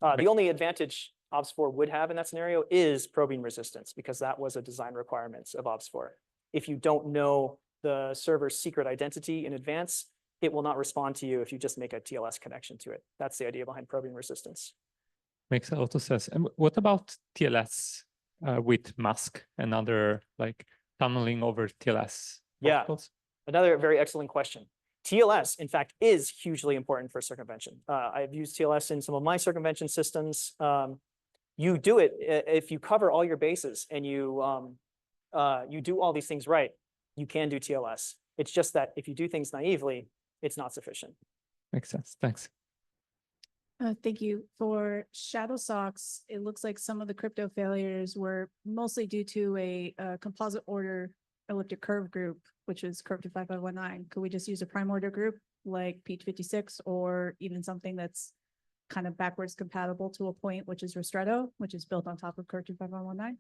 The only advantage OPS4 would have in that scenario is probing resistance, because that was a design requirement of OPS4. If you don't know the server's secret identity in advance, it will not respond to you if you just make a TLS connection to it. That's the idea behind probing resistance. Makes a lot of sense. And what about TLS with mask and other like tunneling over TLS? Yeah, protocols? Another very excellent question. TLS, in fact, is hugely important for circumvention. I've used TLS in some of my circumvention systems. You do it if you cover all your bases and you do all these things right, you can do TLS. It's just that if you do things naively, it's not sufficient. Makes sense. Thanks. Thank you. For shadow socks, it looks like some of the crypto failures were mostly due to a composite order elliptic curve group, which is curve to 5519. Could we just use a prime order group like Peach56 or even something that's kind of backwards compatible to a point, which is Ristretto, which is built on top of curve to 5519?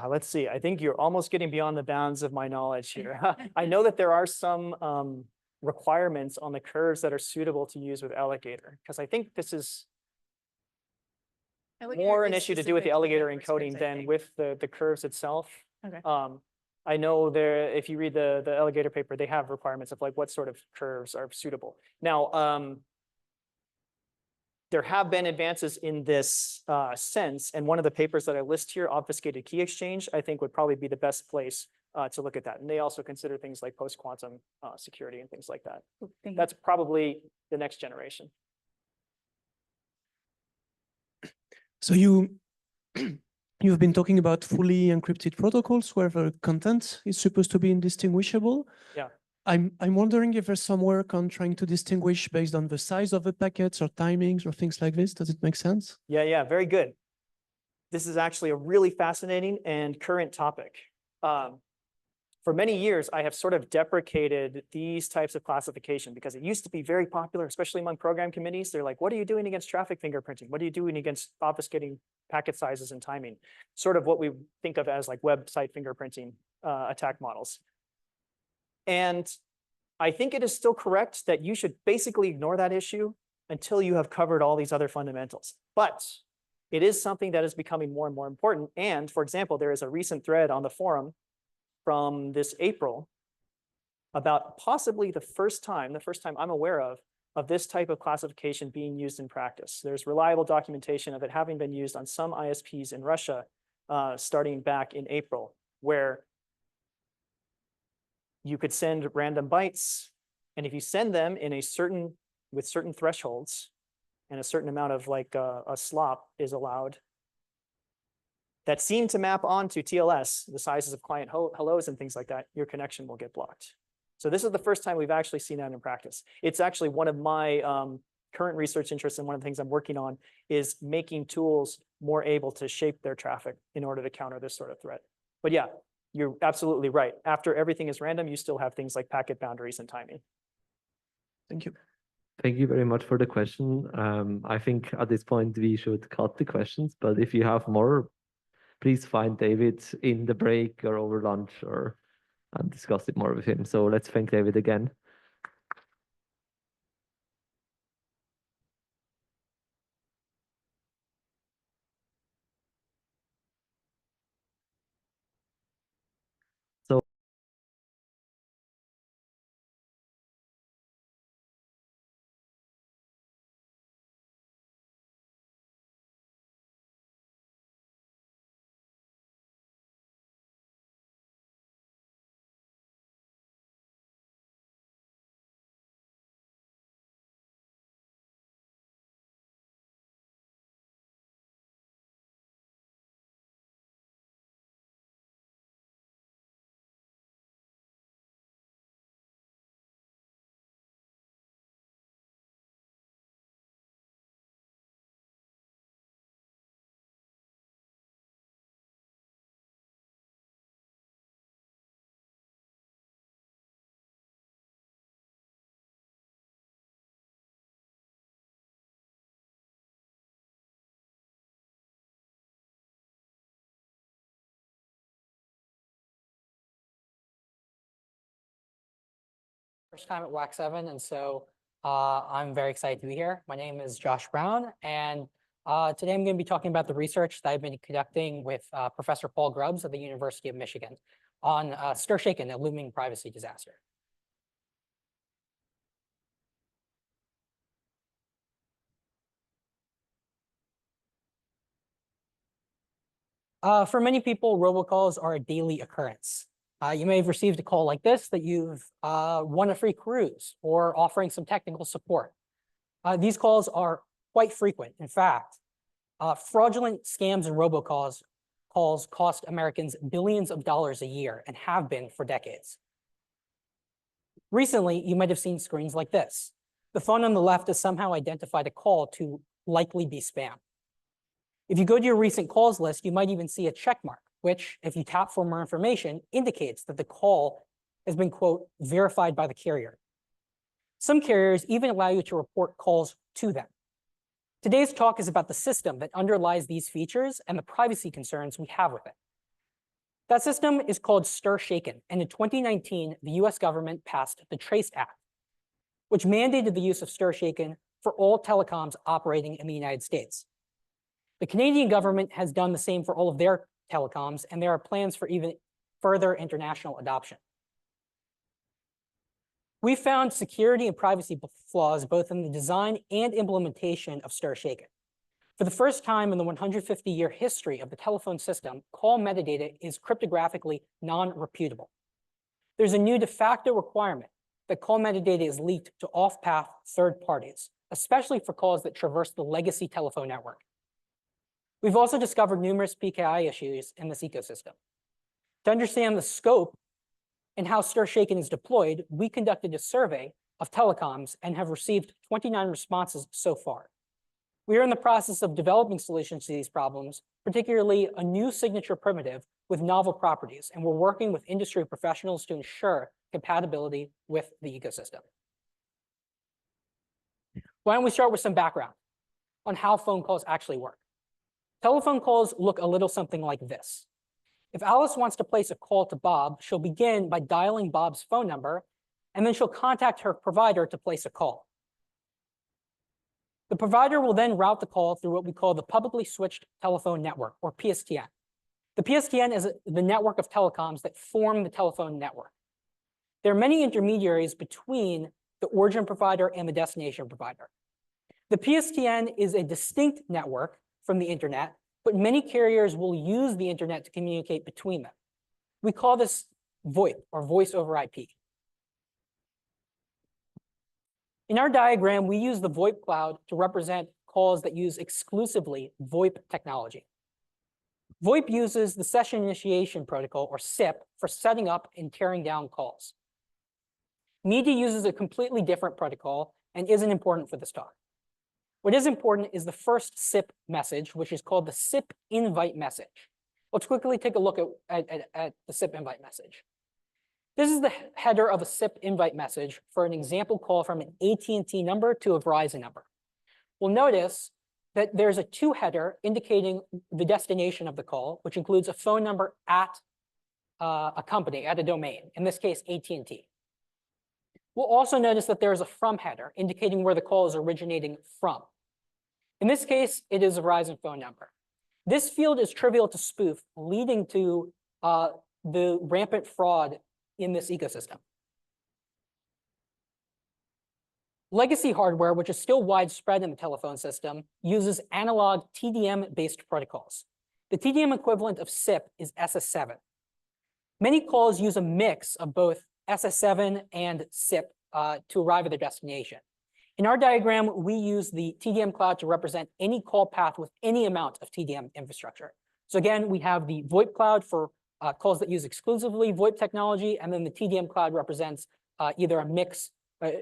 Let's see. I think you're almost getting beyond the bounds of my knowledge here. I know that there are some requirements on the curves that are suitable to use with Alligator, because I think this is more an issue to do with the Alligator encoding than with the curves itself. Okay. I know there, if you read the Alligator paper, they have requirements of like what sort of curves are suitable. Now, there have been advances in this sense, and one of the papers that I list here, obfuscated key exchange, I think would probably be the best place to look at that. And they also consider things like post-quantum security and things like that. Thank you. That's probably the next generation. So you've been talking about fully encrypted protocols where the content is supposed to be indistinguishable. Yeah. I'm wondering if there's some work on trying to distinguish based on the size of the packets or timings or things like this. Does it make sense? Yeah, very good. This is actually a really fascinating and current topic. For many years, I have sort of deprecated these types of classification because it used to be very popular, especially among program committees. They're like, what are you doing against traffic fingerprinting? What are you doing against obfuscating packet sizes and timing? Sort of what we think of as like website fingerprinting attack models. And I think it is still correct that you should basically ignore that issue until you have covered all these other fundamentals. But it is something that is becoming more and more important. And for example, there is a recent thread on the forum from this April about possibly the first time I'm aware of this type of classification being used in practice. There's reliable documentation of it having been used on some ISPs in Russia starting back in April, where you could send random bytes, and if you send them in with certain thresholds and a certain amount of like a slop is allowed, that seem to map onto TLS, the sizes of client hellos and things like that, your connection will get blocked. So this is the first time we've actually seen that in practice. It's actually one of my current research interests, and one of the things I'm working on is making tools more able to shape their traffic in order to counter this sort of threat. But yeah, you're absolutely right. After everything is random, you still have things like packet boundaries and timing. Thank you. Thank you very much for the question. I think at this point we should cut the questions, but if you have more, please find David in the break or over lunch and discuss it more with him. So let's thank David again. First time at WAC7, and so I'm very excited to be here. My name is Josh Brown, and today I'm going to be talking about the research that I've been conducting with Professor Paul Grubbs of the University of Michigan on STIR/SHAKEN, a looming privacy disaster. For many people, robocalls are a daily occurrence. You may have received a call like this that you've won a free cruise or offering some technical support. These calls are quite frequent. In fact, fraudulent scams and robocalls cost Americans billions of dollars a year and have been for decades. Recently, you might have seen screens like this. The phone on the left has somehow identified a call to likely be spam. If you go to your recent calls list, you might even see a check mark, which, if you tap for more information, indicates that the call has been, quote, verified by the carrier. Some carriers even allow you to report calls to them. Today's talk is about the system that underlies these features and the privacy concerns we have with it. That system is called STIR/SHAKEN, and in 2019, the US government passed the TRACE Act, which mandated the use of STIR/SHAKEN for all telecoms operating in the United States. The Canadian government has done the same for all of their telecoms, and there are plans for even further international adoption. We found security and privacy flaws both in the design and implementation of STIR/SHAKEN. For the first time in the 150-year history of the telephone system, call metadata is cryptographically non-reputable. There's a new de facto requirement that call metadata is leaked to off-path third parties, especially for calls that traverse the legacy telephone network. We've also discovered numerous PKI issues in this ecosystem. To understand the scope and how STIR/SHAKEN is deployed, we conducted a survey of telecoms and have received 29 responses so far. We are in the process of developing solutions to these problems, particularly a new signature primitive with novel properties, and we're working with industry professionals to ensure compatibility with the ecosystem. Why don't we start with some background on how phone calls actually work? Telephone calls look a little something like this. If Alice wants to place a call to Bob, she'll begin by dialing Bob's phone number, and then she'll contact her provider to place a call. The provider will then route the call through what we call the publicly switched telephone network, or PSTN. The PSTN is the network of telecoms that form the telephone network. There are many intermediaries between the origin provider and the destination provider. The PSTN is a distinct network from the internet, but many carriers will use the internet to communicate between them. We call this VoIP, or voice over IP. In our diagram, we use the VoIP cloud to represent calls that use exclusively VoIP technology. VoIP uses the session initiation protocol, or SIP, for setting up and tearing down calls. Media uses a completely different protocol and isn't important for this talk. What is important is the first SIP message, which is called the SIP invite message. Let's quickly take a look at the SIP invite message. This is the header of a SIP invite message for an example call from an AT&T number to a Verizon number. We'll notice that there's a to header indicating the destination of the call, which includes a phone number at a company, at a domain, in this case, AT&T. We'll also notice that there's a from header indicating where the call is originating from. In this case, it is a Verizon phone number. This field is trivial to spoof, leading to the rampant fraud in this ecosystem. Legacy hardware, which is still widespread in the telephone system, uses analog TDM-based protocols. The TDM equivalent of SIP is SS7. Many calls use a mix of both SS7 and SIP to arrive at their destination. In our diagram, we use the TDM cloud to represent any call path with any amount of TDM infrastructure. So again, we have the VoIP cloud for calls that use exclusively VoIP technology, and then the TDM cloud represents either a mix,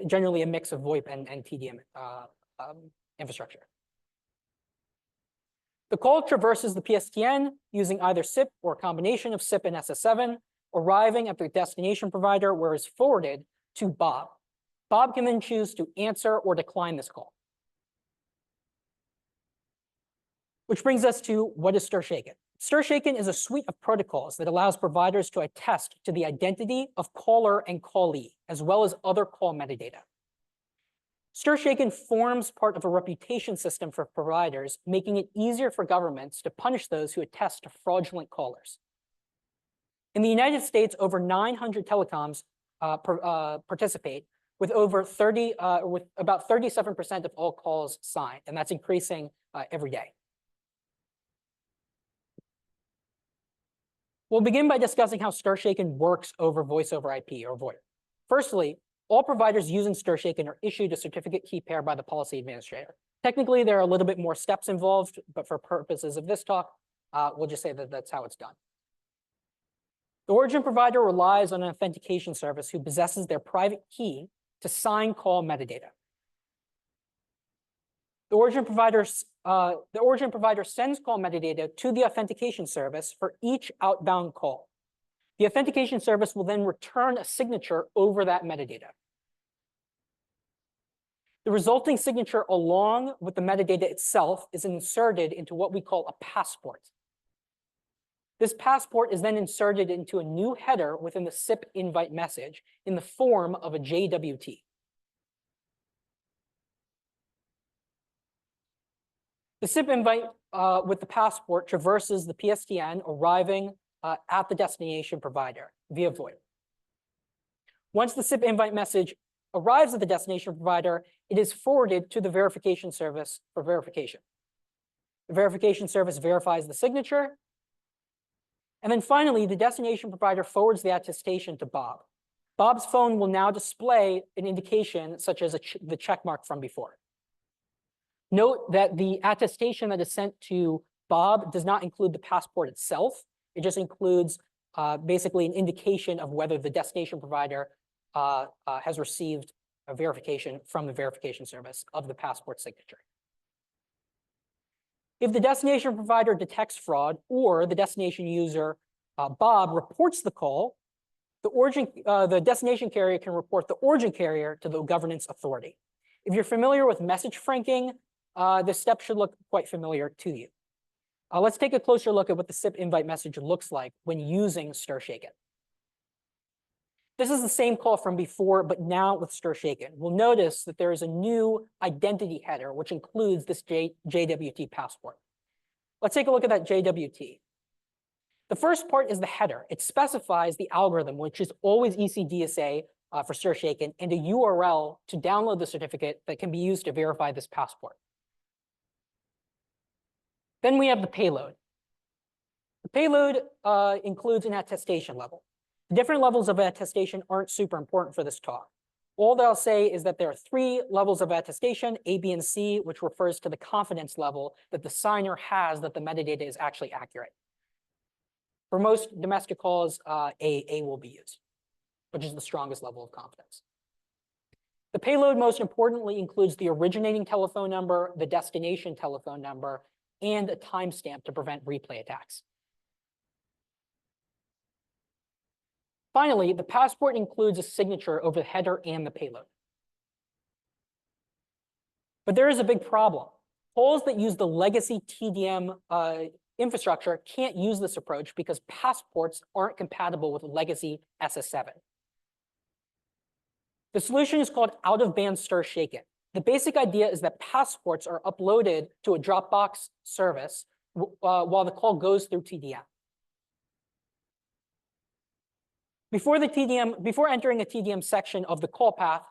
generally a mix of VoIP and TDM infrastructure. The call traverses the PSTN using either SIP or a combination of SIP and SS7, arriving at the destination provider where it's forwarded to Bob. Bob can then choose to answer or decline this call. Which brings us to what is STIR/SHAKEN. STIR/SHAKEN is a suite of protocols that allows providers to attest to the identity of caller and callee, as well as other call metadata. STIR/SHAKEN forms part of a reputation system for providers, making it easier for governments to punish those who attest to fraudulent callers. In the United States, over 900 telecoms participate, with about 37% of all calls signed, and that's increasing every day. We'll begin by discussing how STIR/SHAKEN works over voice over IP or VoIP. Firstly, all providers using STIR/SHAKEN are issued a certificate key pair by the policy administrator. Technically, there are a little bit more steps involved, but for purposes of this talk, we'll just say that that's how it's done. The origin provider relies on an authentication service who possesses their private key to sign call metadata. The origin provider sends call metadata to the authentication service for each outbound call. The authentication service will then return a signature over that metadata. The resulting signature along with the metadata itself is inserted into what we call a passport. This passport is then inserted into a new header within the SIP invite message in the form of a JWT. The SIP invite with the passport traverses the PSTN, arriving at the destination provider via VoIP. Once the SIP invite message arrives at the destination provider, it is forwarded to the verification service for verification. The verification service verifies the signature. And then finally, the destination provider forwards the attestation to Bob. Bob's phone will now display an indication such as the check mark from before. Note that the attestation that is sent to Bob does not include the passport itself. It just includes basically an indication of whether the destination provider has received a verification from the verification service of the passport signature. If the destination provider detects fraud or the destination user, Bob, reports the call, the destination carrier can report the origin carrier to the governance authority. If you're familiar with message franking, this step should look quite familiar to you. Let's take a closer look at what the SIP invite message looks like when using STIR/SHAKEN. This is the same call from before, but now with STIR/SHAKEN. We'll notice that there is a new identity header, which includes this JWT passport. Let's take a look at that JWT. The first part is the header. It specifies the algorithm, which is always ECDSA for STIR/SHAKEN, and a URL to download the certificate that can be used to verify this passport. Then we have the payload. The payload includes an attestation level. The different levels of attestation aren't super important for this talk. All that I'll say is that there are 3 levels of attestation, A, B, and C, which refers to the confidence level that the signer has that the metadata is actually accurate. For most domestic calls, A will be used, which is the strongest level of confidence. The payload, most importantly, includes the originating telephone number, the destination telephone number, and a timestamp to prevent replay attacks. Finally, the passport includes a signature over the header and the payload. But there is a big problem. Calls that use the legacy TDM infrastructure can't use this approach because passports aren't compatible with legacy SS7. The solution is called out-of-band stir shaken. The basic idea is that passports are uploaded to a Dropbox service while the call goes through TDM. Before entering a TDM section of the call path,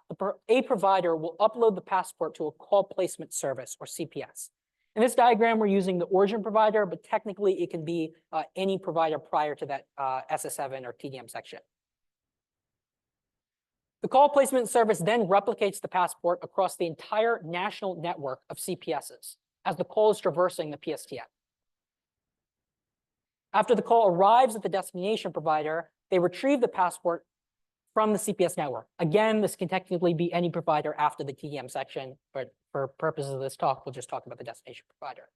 a provider will upload the passport to a call placement service, or CPS. In this diagram, we're using the origin provider, but technically it can be any provider prior to that SS7 or TDM section. The call placement service then replicates the passport across the entire national network of CPSs as the call is traversing the PSTN. After the call arrives at the destination provider, they retrieve the passport from the CPS network. Again, this can technically be any provider after the TDM section, but for purposes of this talk, we'll just talk about the destination provider.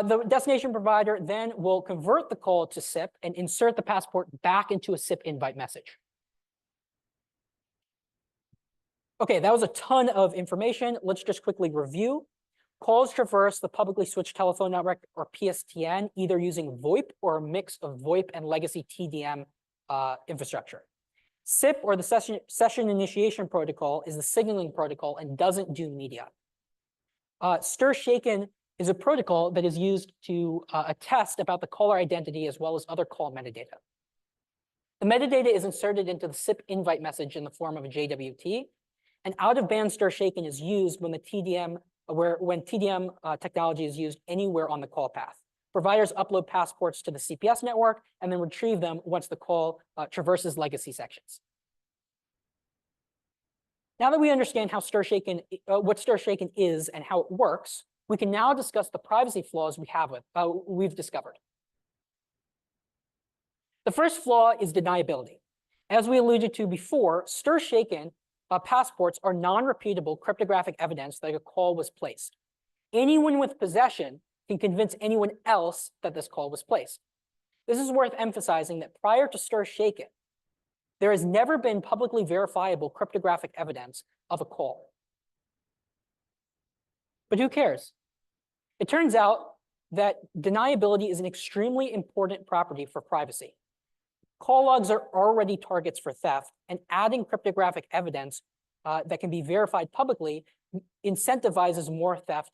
The destination provider then will convert the call to SIP and insert the passport back into a SIP invite message. Okay, that was a ton of information. Let's just quickly review. Calls traverse the publicly switched telephone network, or PSTN, either using VoIP or a mix of VoIP and legacy TDM infrastructure. SIP, or the session initiation protocol, is the signaling protocol and doesn't do media. Stir shaken is a protocol that is used to attest about the caller identity as well as other call metadata. The metadata is inserted into the SIP invite message in the form of a JWT, and out-of-band stir shaken is used when when TDM technology is used anywhere on the call path. Providers upload passports to the CPS network and then retrieve them once the call traverses legacy sections. Now that we understand how what stir shaken is and how it works, we can now discuss the privacy flaws we've discovered. The first flaw is deniability. As we alluded to before, stir shaken passports are non-repeatable cryptographic evidence that a call was placed. Anyone with possession can convince anyone else that this call was placed. This is worth emphasizing that prior to stir shaken, there has never been publicly verifiable cryptographic evidence of a call. But who cares? It turns out that deniability is an extremely important property for privacy. Call logs are already targets for theft, and adding cryptographic evidence that can be verified publicly incentivizes more theft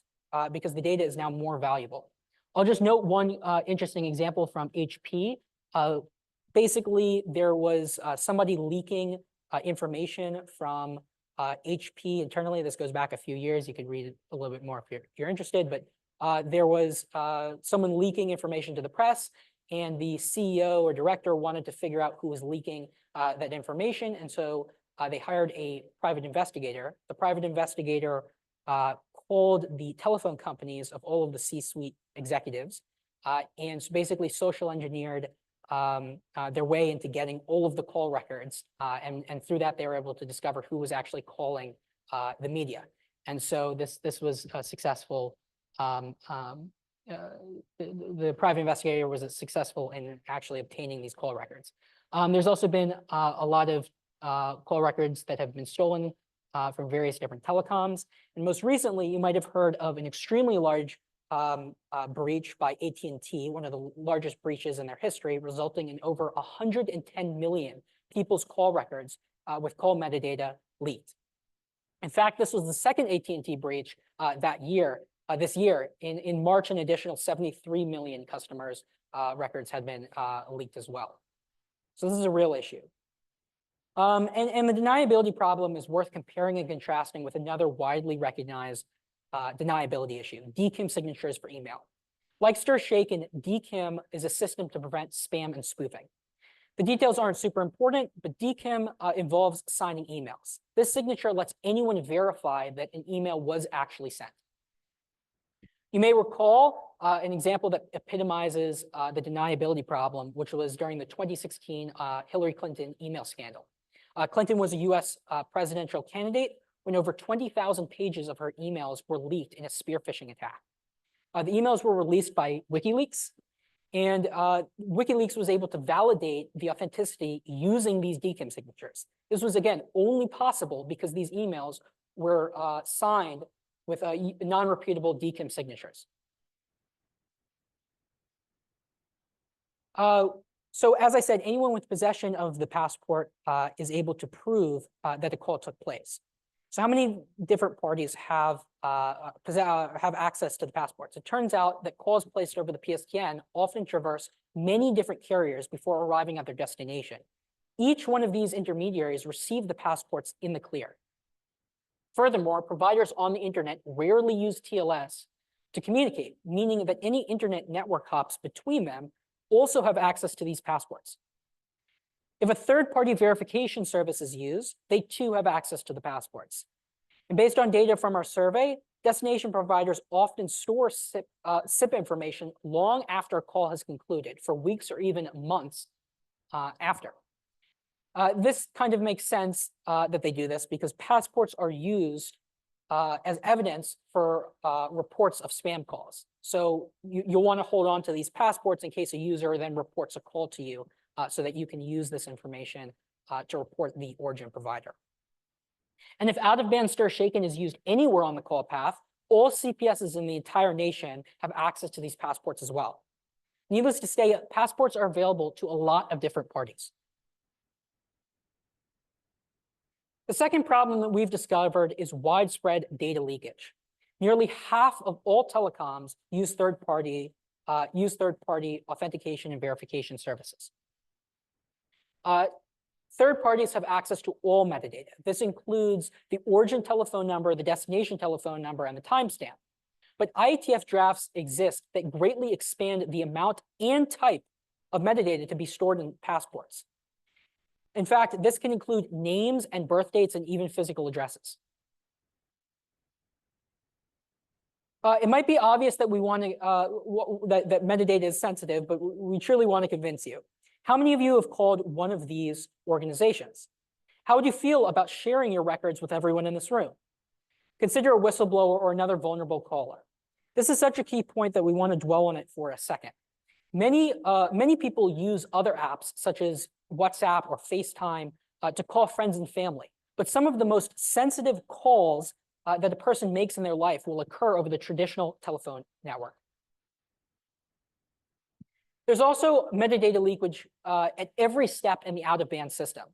because the data is now more valuable. I'll just note one interesting example from HP. Basically, there was somebody leaking information from HP internally. This goes back a few years. You can read it a little bit more if you're interested, but there was someone leaking information to the press, and the CEO or director wanted to figure out who was leaking that information. And so they hired a private investigator. The private investigator called the telephone companies of all of the C-suite executives and basically social engineered their way into getting all of the call records. And through that, they were able to discover who was actually calling the media. And so this was successful. The private investigator was successful in actually obtaining these call records. There's also been a lot of call records that have been stolen from various different telecoms. And most recently, you might have heard of an extremely large breach by AT&T, one of the largest breaches in their history, resulting in over 110 million people's call records with call metadata leaked. In fact, this was the second AT&T breach this year. In March, an additional 73 million customers' records had been leaked as well. So this is a real issue. And the deniability problem is worth comparing and contrasting with another widely recognized deniability issue, DKIM signatures for email. Like stir shaken, DKIM is a system to prevent spam and spoofing. The details aren't super important, but DKIM involves signing emails. This signature lets anyone verify that an email was actually sent. You may recall an example that epitomizes the deniability problem, which was during the 2016 Hillary Clinton email scandal. Clinton was a US presidential candidate when over 20,000 pages of her emails were leaked in a spear phishing attack. The emails were released by WikiLeaks, and WikiLeaks was able to validate the authenticity using these DKIM signatures. This was, again, only possible because these emails were signed with non-repeatable DKIM signatures. So as I said, anyone with possession of the passport is able to prove that the call took place. So how many different parties have access to the passports? It turns out that calls placed over the PSTN often traverse many different carriers before arriving at their destination. Each one of these intermediaries receive the passports in the clear. Furthermore, providers on the internet rarely use TLS to communicate, meaning that any internet network hops between them also have access to these passports. If a third-party verification service is used, they too have access to the passports. And based on data from our survey, destination providers often store SIP information long after a call has concluded, for weeks or even months after. This kind of makes sense that they do this because passports are used as evidence for reports of spam calls. So you'll want to hold on to these passports in case a user then reports a call to you so that you can use this information to report the origin provider. And if out-of-band stir shaken is used anywhere on the call path, all CPSs in the entire nation have access to these passports as well. Needless to say, passports are available to a lot of different parties. The second problem that we've discovered is widespread data leakage. Nearly half of all telecoms use third-party authentication and verification services. Third parties have access to all metadata. This includes the origin telephone number, the destination telephone number, and the timestamp. But IETF drafts exist that greatly expand the amount and type of metadata to be stored in passports. In fact, this can include names and birth dates and even physical addresses. It might be obvious that we want to that metadata is sensitive, but we truly want to convince you. How many of you have called one of these organizations? How would you feel about sharing your records with everyone in this room? Consider a whistleblower or another vulnerable caller. This is such a key point that we want to dwell on it for a second. Many people use other apps such as WhatsApp or FaceTime to call friends and family. But some of the most sensitive calls that a person makes in their life will occur over the traditional telephone network. There's also metadata leakage at every step in the out-of-band system.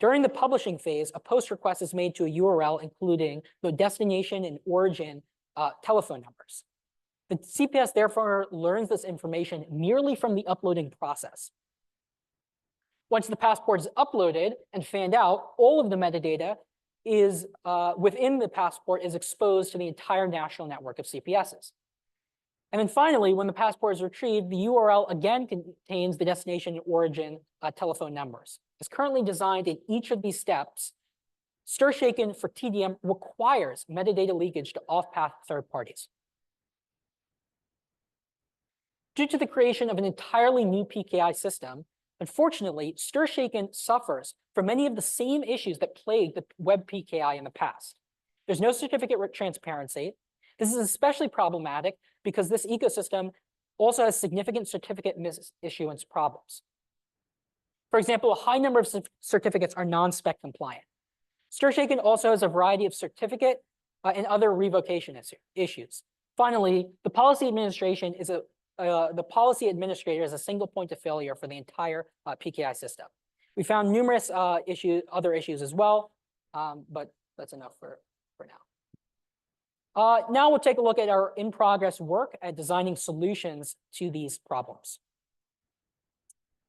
During the publishing phase, a post request is made to a URL including the destination and origin telephone numbers. The CPS therefore learns this information merely from the uploading process. Once the passport is uploaded and fanned out, all of the metadata is within the passport is exposed to the entire national network of CPSs. And then finally, when the passport is retrieved, the URL again contains the destination and origin telephone numbers. As currently designed in each of these steps, stir shaken for TDM requires metadata leakage to off-path third parties. Due to the creation of an entirely new PKI system, unfortunately, stir shaken suffers from many of the same issues that plagued the web PKI in the past. There's no certificate transparency. This is especially problematic because this ecosystem also has significant certificate misissuance problems. For example, a high number of certificates are non-spec compliant. Stir shaken also has a variety of certificate and other revocation issues. Finally, the policy administration is the policy administrator is a single point of failure for the entire PKI system. We found numerous other issues as well, but that's enough for now. Now we'll take a look at our in-progress work at designing solutions to these problems.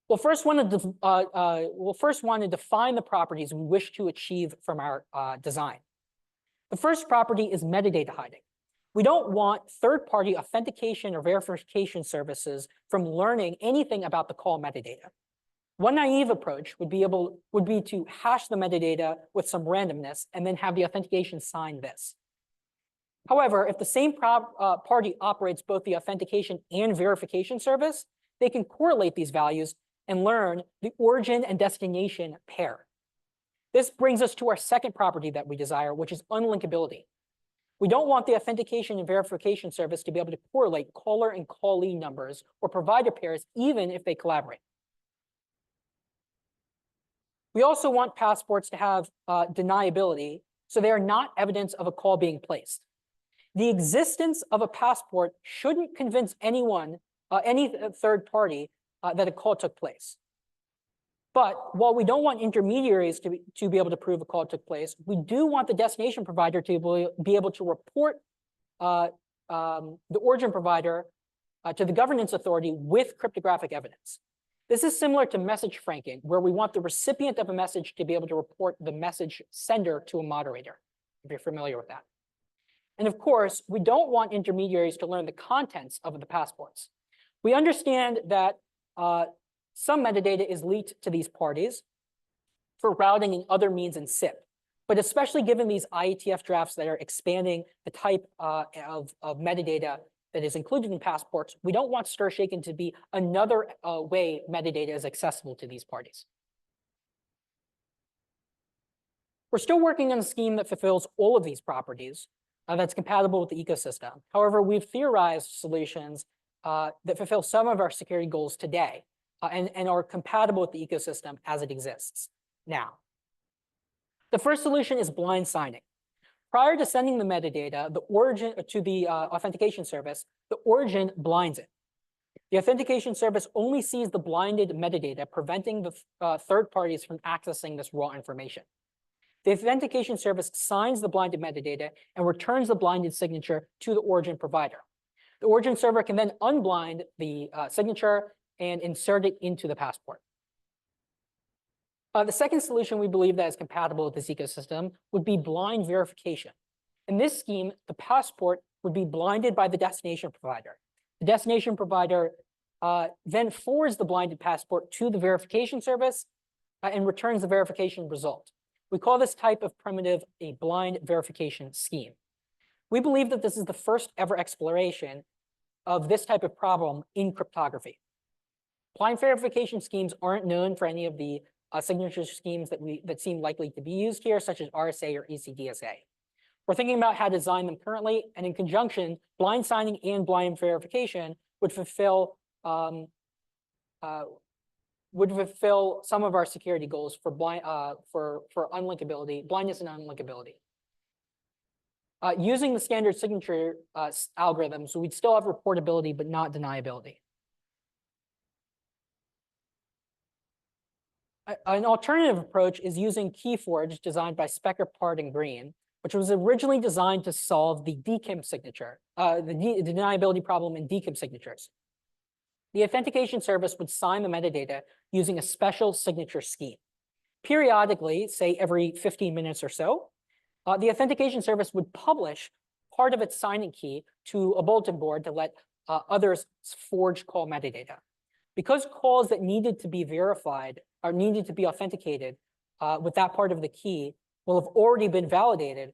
We'll first want to define the properties we wish to achieve from our design. The first property is metadata hiding. We don't want third-party authentication or verification services from learning anything about the call metadata. One naive approach would be to hash the metadata with some randomness and then have the authentication sign this. However, if the same party operates both the authentication and verification service, they can correlate these values and learn the origin and destination pair. This brings us to our second property that we desire, which is unlinkability. We don't want the authentication and verification service to be able to correlate caller and callee numbers or provider pairs, even if they collaborate. We also want passports to have deniability, so they are not evidence of a call being placed. The existence of a passport shouldn't convince anyone, any third party, that a call took place. But while we don't want intermediaries to be able to prove a call took place, we do want the destination provider to be able to report the origin provider to the governance authority with cryptographic evidence. This is similar to message franking, where we want the recipient of a message to be able to report the message sender to a moderator, if you're familiar with that. And of course, we don't want intermediaries to learn the contents of the passports. We understand that some metadata is leaked to these parties for routing and other means in SIP. But especially given these IETF drafts that are expanding the type of metadata that is included in passports, we don't want stir shaken to be another way metadata is accessible to these parties. We're still working on a scheme that fulfills all of these properties that's compatible with the ecosystem. However, we've theorized solutions that fulfill some of our security goals today and are compatible with the ecosystem as it exists now. The first solution is blind signing. Prior to sending the metadata, the origin to the authentication service, the origin blinds it. The authentication service only sees the blinded metadata, preventing the third parties from accessing this raw information. The authentication service signs the blinded metadata and returns the blinded signature to the origin provider. The origin server can then unblind the signature and insert it into the passport. The second solution we believe that is compatible with this ecosystem would be blind verification. In this scheme, the passport would be blinded by the destination provider. The destination provider then forwards the blinded passport to the verification service and returns the verification result. We call this type of primitive a blind verification scheme. We believe that this is the first ever exploration of this type of problem in cryptography. Blind verification schemes aren't known for any of the signature schemes that seem likely to be used here, such as RSA or ECDSA. We're thinking about how to design them currently, and in conjunction, blind signing and blind verification would fulfill some of our security goals for unlinkability, blindness and unlinkability. Using the standard signature algorithms, we'd still have reportability, but not deniability. An alternative approach is using KeyForge, designed by Specker, Pard, and Green, which was originally designed to solve the DKIM signature, the deniability problem in DKIM signatures. The authentication service would sign the metadata using a special signature scheme. Periodically, say every 15 minutes or so, the authentication service would publish part of its signing key to a bulletin board to let others forge call metadata. Because calls that needed to be verified or needed to be authenticated with that part of the key will have already been validated,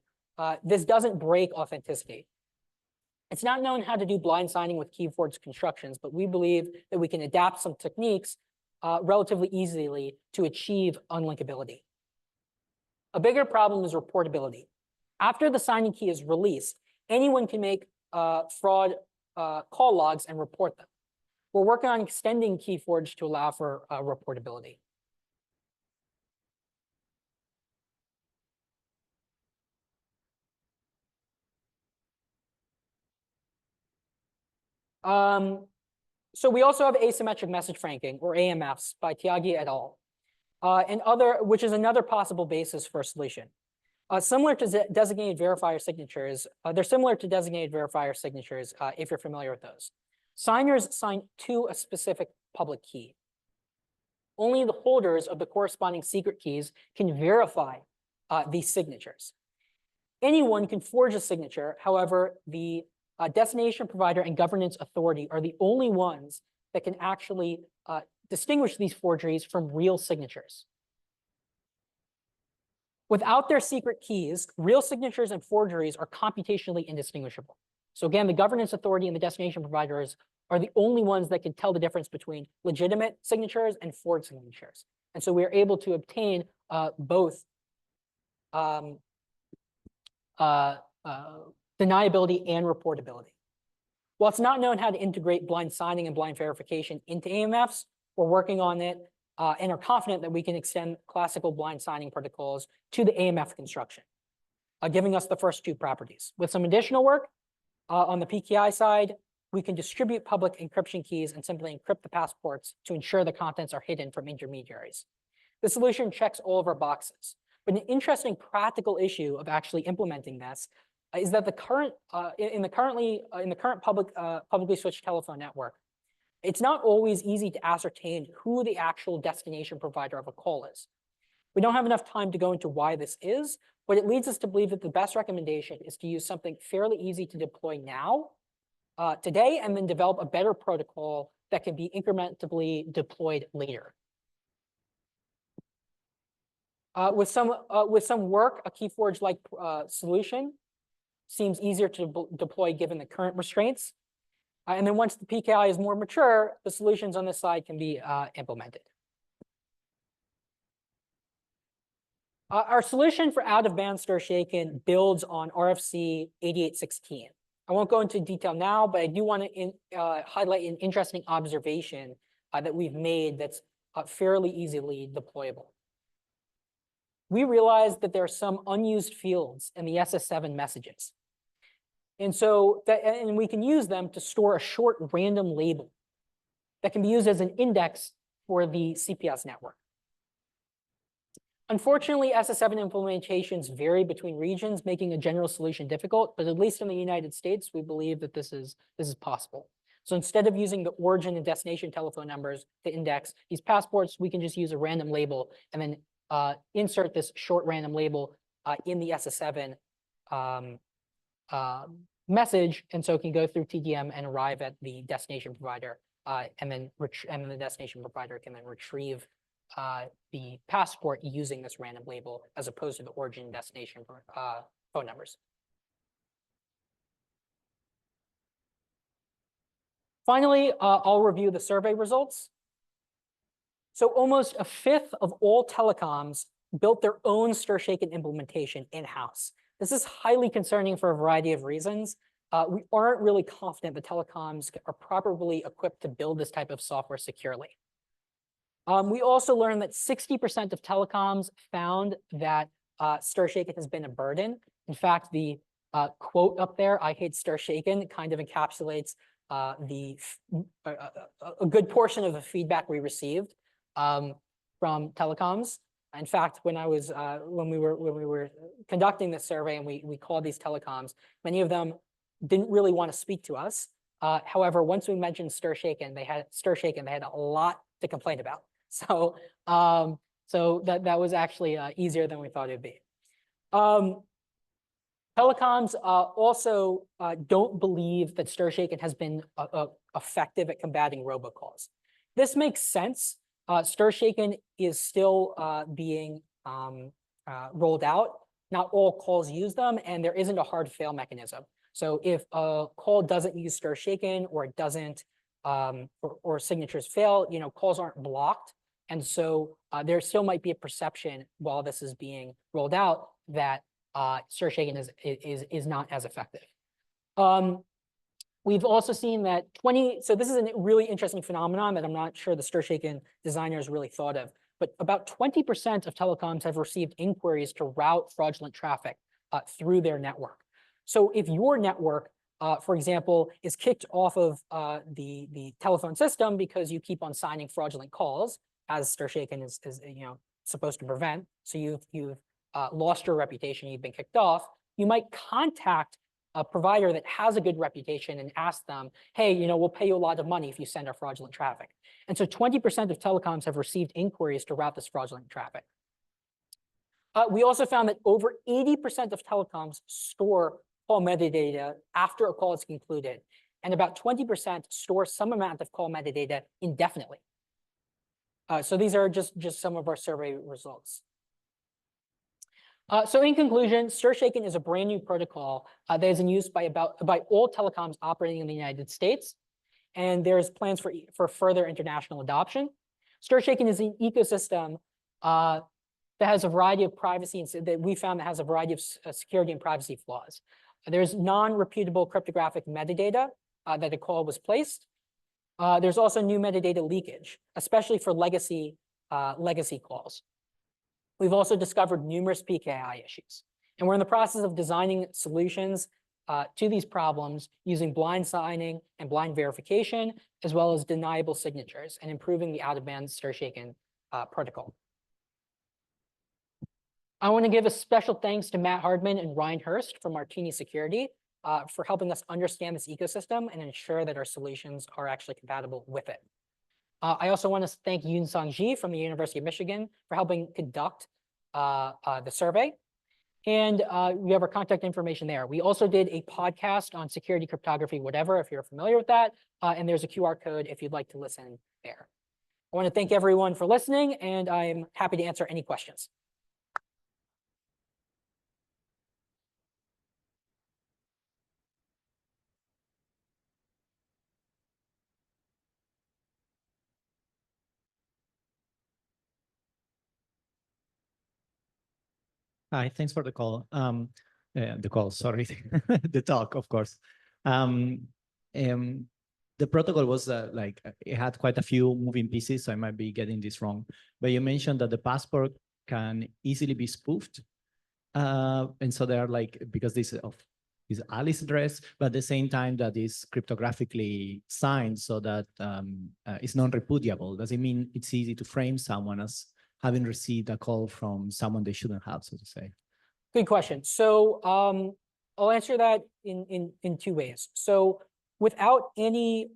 this doesn't break authenticity. It's not known how to do blind signing with KeyForge constructions, but we believe that we can adapt some techniques relatively easily to achieve unlinkability. A bigger problem is reportability. After the signing key is released, anyone can make fraud call logs and report them. We're working on extending KeyForge to allow for reportability. So we also have asymmetric message franking, or AMFs, by Tyagi et al. Which is another possible basis for a solution. Similar to designated verifier signatures, they're similar to designated verifier signatures if you're familiar with those. Signers sign to a specific public key. Only the holders of the corresponding secret keys can verify these signatures. Anyone can forge a signature. However, the destination provider and governance authority are the only ones that can actually distinguish these forgeries from real signatures. Without their secret keys, real signatures and forgeries are computationally indistinguishable. So again, the governance authority and the destination providers are the only ones that can tell the difference between legitimate signatures and forged signatures. And so we are able to obtain both deniability and reportability. While it's not known how to integrate blind signing and blind verification into AMFs, we're working on it and are confident that we can extend classical blind signing protocols to the AMF construction, giving us the first two properties. With some additional work on the PKI side, we can distribute public encryption keys and simply encrypt the passports to ensure the contents are hidden from intermediaries. The solution checks all of our boxes. But an interesting practical issue of actually implementing this is that in the current publicly switched telephone network, it's not always easy to ascertain who the actual destination provider of a call is. We don't have enough time to go into why this is, but it leads us to believe that the best recommendation is to use something fairly easy to deploy now, today, and then develop a better protocol that can be incrementally deployed later. With some work, a KeyForge-like solution seems easier to deploy given the current restraints. And then once the PKI is more mature, the solutions on this slide can be implemented. Our solution for out-of-band stir shaken builds on RFC 8816. I won't go into detail now, but I do want to highlight an interesting observation that we've made that's fairly easily deployable. We realized that there are some unused fields in the SS7 messages. And so we can use them to store a short random label that can be used as an index for the CPS network. Unfortunately, SS7 implementations vary between regions, making a general solution difficult, but at least in the United States, we believe that this is possible. So instead of using the origin and destination telephone numbers to index these passports, we can just use a random label and then insert this short random label in the SS7 message, and so it can go through TDM and arrive at the destination provider, and then the destination provider can then retrieve the passport using this random label as opposed to the origin and destination phone numbers. Finally, I'll review the survey results. So almost a fifth of all telecoms built their own stir shaken implementation in-house. This is highly concerning for a variety of reasons. We aren't really confident that telecoms are properly equipped to build this type of software securely. We also learned that 60% of telecoms found that stir shaken has been a burden. In fact, the quote up there, "I hate stir shaken," kind of encapsulates a good portion of the feedback we received from telecoms. In fact, when we were conducting this survey and we called these telecoms, many of them didn't really want to speak to us. However, once we mentioned stir shaken, they had a lot to complain about. So that was actually easier than we thought it would be. Telecoms also don't believe that stir shaken has been effective at combating robocalls. This makes sense. Stir shaken is still being rolled out. Not all calls use them, and there isn't a hard fail mechanism. So if a call doesn't use stir shaken or it doesn't, or signatures fail, calls aren't blocked. And so there still might be a perception while this is being rolled out that stir shaken is not as effective. We've also seen that so this is a really interesting phenomenon that I'm not sure the stir shaken designers really thought of, but about 20% of telecoms have received inquiries to route fraudulent traffic through their network. So if your network, for example, is kicked off of the telephone system because you keep on signing fraudulent calls, as stir shaken is supposed to prevent, so you've lost your reputation, you've been kicked off, you might contact a provider that has a good reputation and ask them, hey, we'll pay you a lot of money if you send our fraudulent traffic. And so 20% of telecoms have received inquiries to route this fraudulent traffic. We also found that over 80% of telecoms store call metadata after a call is concluded, and about 20% store some amount of call metadata indefinitely. So these are just some of our survey results. So in conclusion, stir shaken is a brand new protocol that is in use by all telecoms operating in the United States, and there's plans for further international adoption. Stir shaken is an ecosystem that that has a variety of privacy and that we found that has a variety of security and privacy flaws. There's non-repeatable cryptographic metadata that a call was placed. There's also new metadata leakage, especially for legacy calls. We've also discovered numerous PKI issues, and we're in the process of designing solutions to these problems using blind signing and blind verification, as well as deniable signatures, and improving the out-of-band stir-shaken protocol. I want to give a special thanks to Matt Hardman and Ryan Hurst from Martini Security for helping us understand this ecosystem and ensure that our solutions are actually compatible with it. I also want to thank Yunsong Ji from the University of Michigan for helping conduct the survey. And we have our contact information there. We also did a podcast on security, cryptography, whatever, if you're familiar with that. And there's a QR code if you'd like to listen there. I want to thank everyone for listening, and I'm happy to answer any questions. Hi, thanks for the call. Sorry, the talk, of course. The protocol was it had quite a few moving pieces, so I might be getting this wrong. But you mentioned that the passport can easily be spoofed. And so they are because this is Alice address, but at the same time that is cryptographically signed so that it's non-repudiable. Does it mean it's easy to frame someone as having received a call from someone they shouldn't have, so to say? Good question. So I'll answer that in two ways. So without any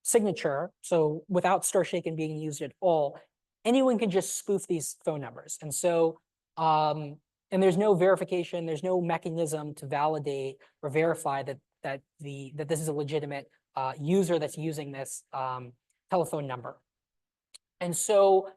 signature, so without stir-shaken being used at all, anyone can just spoof these phone numbers. And so, and there's no verification, there's no mechanism to validate or verify that this is a legitimate user that's using this telephone number. And so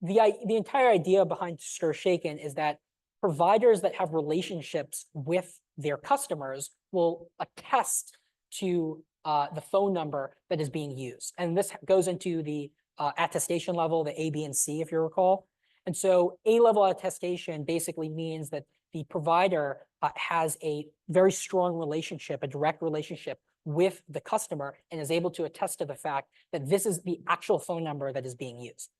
the entire idea behind stir-shaken is that providers that have relationships with their customers will attest to the phone number that is being used. And this goes into the attestation level, the A, B, and C, if you recall. And so A-level attestation basically means that the provider has a very strong relationship, a direct relationship with the customer, and is able to attest to the fact that this is the actual phone number that is being used.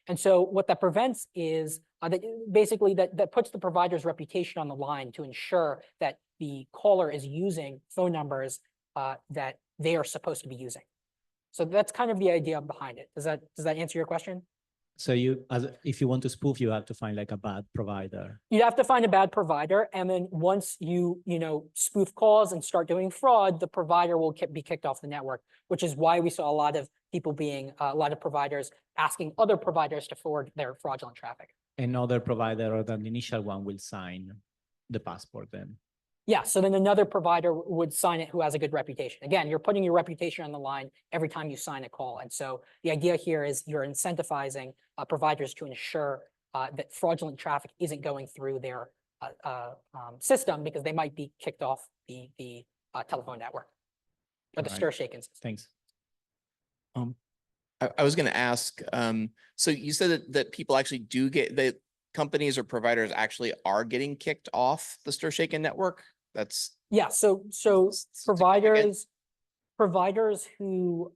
And so what that prevents is that puts the provider's reputation on the line to ensure that the caller is using phone numbers that they are supposed to be using. So that's kind of the idea behind it. Does that answer your question? So if you want to spoof, you have to find a bad provider. You have to find a bad provider, and then once you spoof calls and start doing fraud, the provider will be kicked off the network, which is why we saw a lot of providers asking other providers to forward their fraudulent traffic. Another provider or the initial one will sign the passport then. Yeah, so then another provider would sign it who has a good reputation. Again, you're putting your reputation on the line every time you sign a call. And so the idea here is you're incentivizing providers to ensure that fraudulent traffic isn't going through their system, because they might be kicked off the telephone network or the stir-shaken system. Thanks. I was going to ask, so you said that people actually do that companies or providers actually are getting kicked off the stir-shaken network? Yeah, so providers who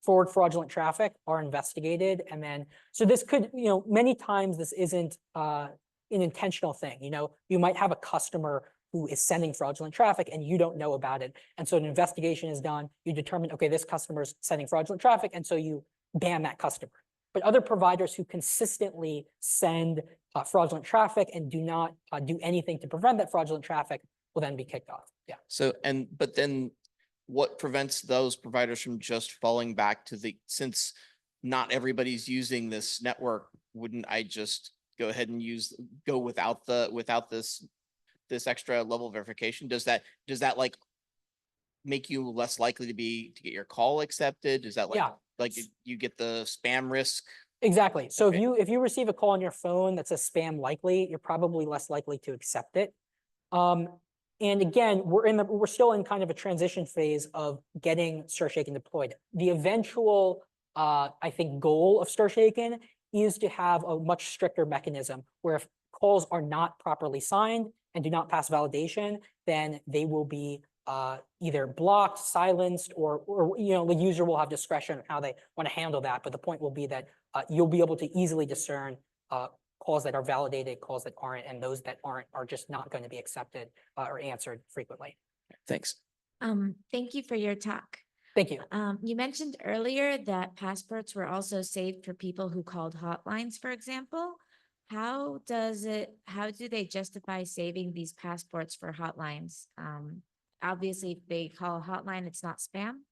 forward fraudulent traffic are investigated, and then so this could, many times this isn't an intentional thing. You might have a customer who is sending fraudulent traffic and you don't know about it, and so an investigation is done. You determine, okay, this customer's sending fraudulent traffic, and so you ban that customer. But other providers who consistently send fraudulent traffic and do not do anything to prevent that fraudulent traffic will then be kicked off. Yeah. So, but then what prevents those providers from just falling back to since not everybody's using this network, wouldn't I just go ahead and go without this extra level of verification? Does that make you less likely to get your call accepted? Is that you get the spam risk? Exactly. So Okay. if you receive a call on your phone that says spam likely, you're probably less likely to accept it. And again, we're still in kind of a transition phase of getting stir-shaken deployed. The eventual, I think, goal of stir-shaken is to have a much stricter mechanism where if calls are not properly signed and do not pass validation, then they will be either blocked, silenced, or the user will have discretion on how they want to handle that. But the point will be that you'll be able to easily discern calls that are validated, calls that aren't, and those that aren't are just not going to be accepted or answered frequently. Thanks. Thank you for your talk. Thank you. You mentioned earlier that passports were also saved for people who called hotlines, for example. How do they justify saving these passports for hotlines? Obviously, if they call a hotline, it's not spam.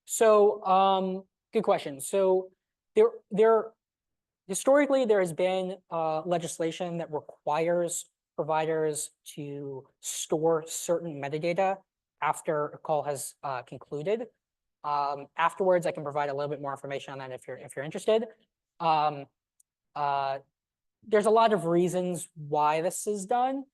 So, good question. So historically, there has been legislation that requires providers to store certain metadata after a call has concluded. Afterwards, I can provide a little bit more information on that if you're interested. There's a lot of reasons why this is done.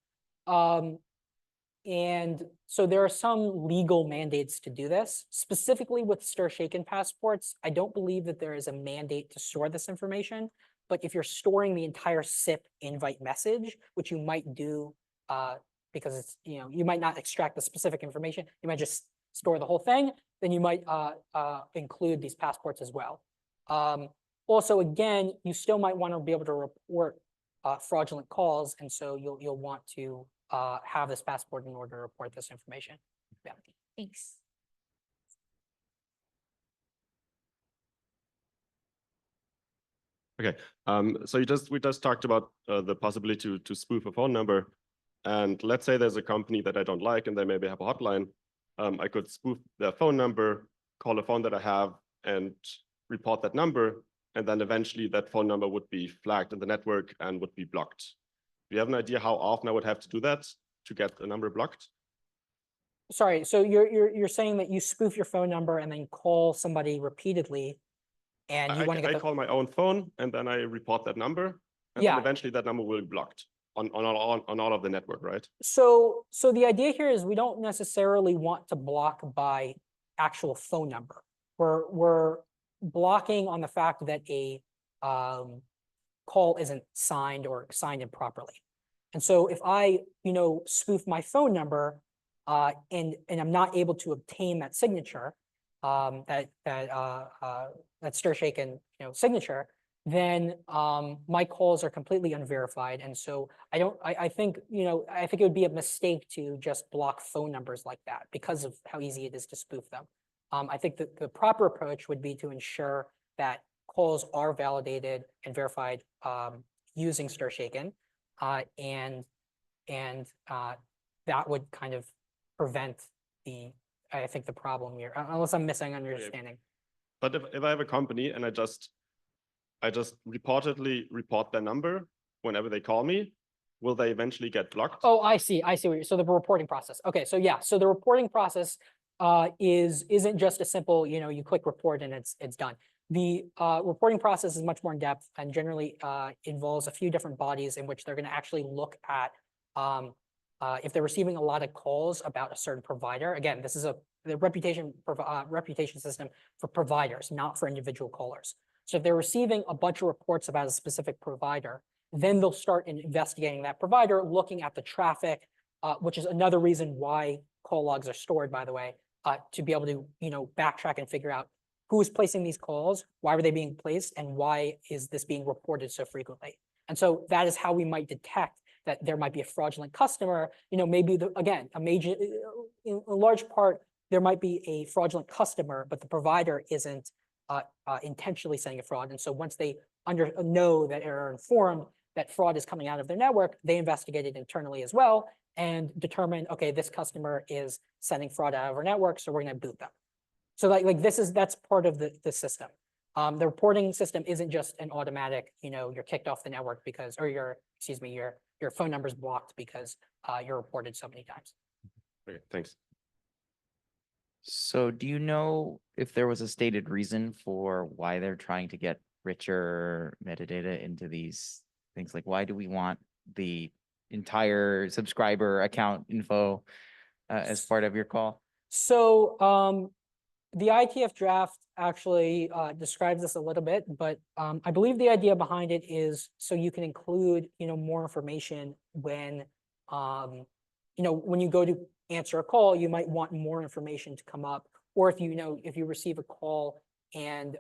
And so there are some legal mandates to do this. Specifically with stir-shaken passports, I don't believe that there is a mandate to store this information. But if you're storing the entire SIP invite message, which you might do because it's, you might not extract the specific information, you might just store the whole thing, then you might include these passports as well. Also, again, you still might want to be able to report fraudulent calls, and so you'll want to have this passport in order to report this information. Yeah. Thanks. Okay, so we just talked about the possibility to spoof a phone number, and let's say there's a company that I don't like, and they maybe have a hotline. I could spoof their phone number, call a phone that I have, and report that number, and then eventually that phone number would be flagged in the network and would be blocked. Do you have an idea how often I would have to do that to get a number blocked? Sorry, so you're saying that you spoof your phone number and then call somebody repeatedly, and you want to get I call my own phone and then I report that number, and then eventually that number will be blocked on all of the network, right? So the idea here is we don't necessarily want to block by actual phone number. We're blocking on the fact that a call isn't signed or signed improperly. And so if I, spoof my phone number and I'm not able to obtain that signature, that stir-shaken signature, then my calls are completely unverified. And so I think it would be a mistake to just block phone numbers like that because of how easy it is to spoof them. I think that the proper approach would be to ensure that calls are validated and verified using stir-shaken, and that would kind of prevent I think the problem here, unless I'm missing understanding. But if I have a company and I just reportedly report their number whenever they call me, will they eventually get blocked? Oh, I see what so the reporting process. Okay, so yeah, so the reporting process isn't just a simple, you click report and it's done. The reporting process is much more in depth and generally involves a few different bodies in which they're going to actually look at if they're receiving a lot of calls about a certain provider. Again, this is the reputation system for providers, not for individual callers. So if they're receiving a bunch of reports about a specific provider, then they'll start investigating that provider, looking at the traffic, which is another reason why call logs are stored, by the way, to be able to backtrack and figure out who is placing these calls, why were they being placed, and why is this being reported so frequently. And so that is how we might detect that there might be a fraudulent customer. Maybe again, in a large part, there might be a fraudulent customer, but the provider isn't intentionally sending a fraud. And so once they know that or are informed that fraud is coming out of their network, they investigate it internally as well and determine, okay, this customer is sending fraud out of our network, so we're going to boot them. So that's part of the system. The reporting system isn't just an automatic, you're kicked off the network because, or your phone number's blocked because you're reported so many times. Okay, thanks. So do you know if there was a stated reason for why they're trying to get richer metadata into these things? Like, why do we want the entire subscriber account info as part of your call? So the ITF draft actually describes this a little bit, but I believe the idea behind it is so you can include, more information when, when you go to answer a call, you might want more information to come up, or if if you receive a call and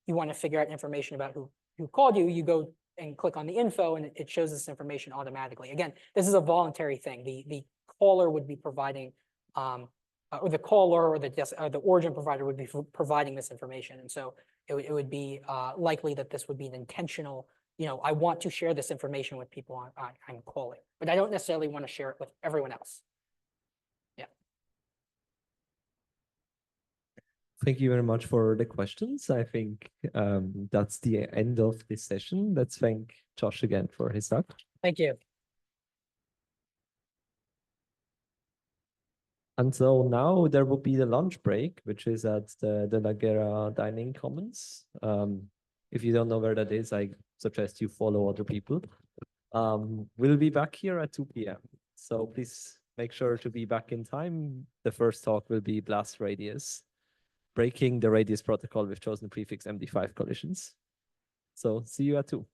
you want to figure out information about who called you, you go and click on the info and it shows this information automatically. Again, this is a voluntary thing. The caller would be providing, or the caller or the origin provider would be providing this information. And so it would be likely that this would be an intentional, I want to share this information with people I'm calling, but I don't necessarily want to share it with everyone else. Thank you very much for the questions. I think that's the end of this session. Let's thank Josh again for his talk. Thank you. And so now there will be the lunch break, which is at the La Guerra Dining Commons. If you don't know where that is, I suggest you follow other people. We'll be back here at 2 p.m. So please make sure to be back in time. The first talk will be Blast Radius, breaking the radius protocol with chosen prefix MD5 collisions. So see you at 2.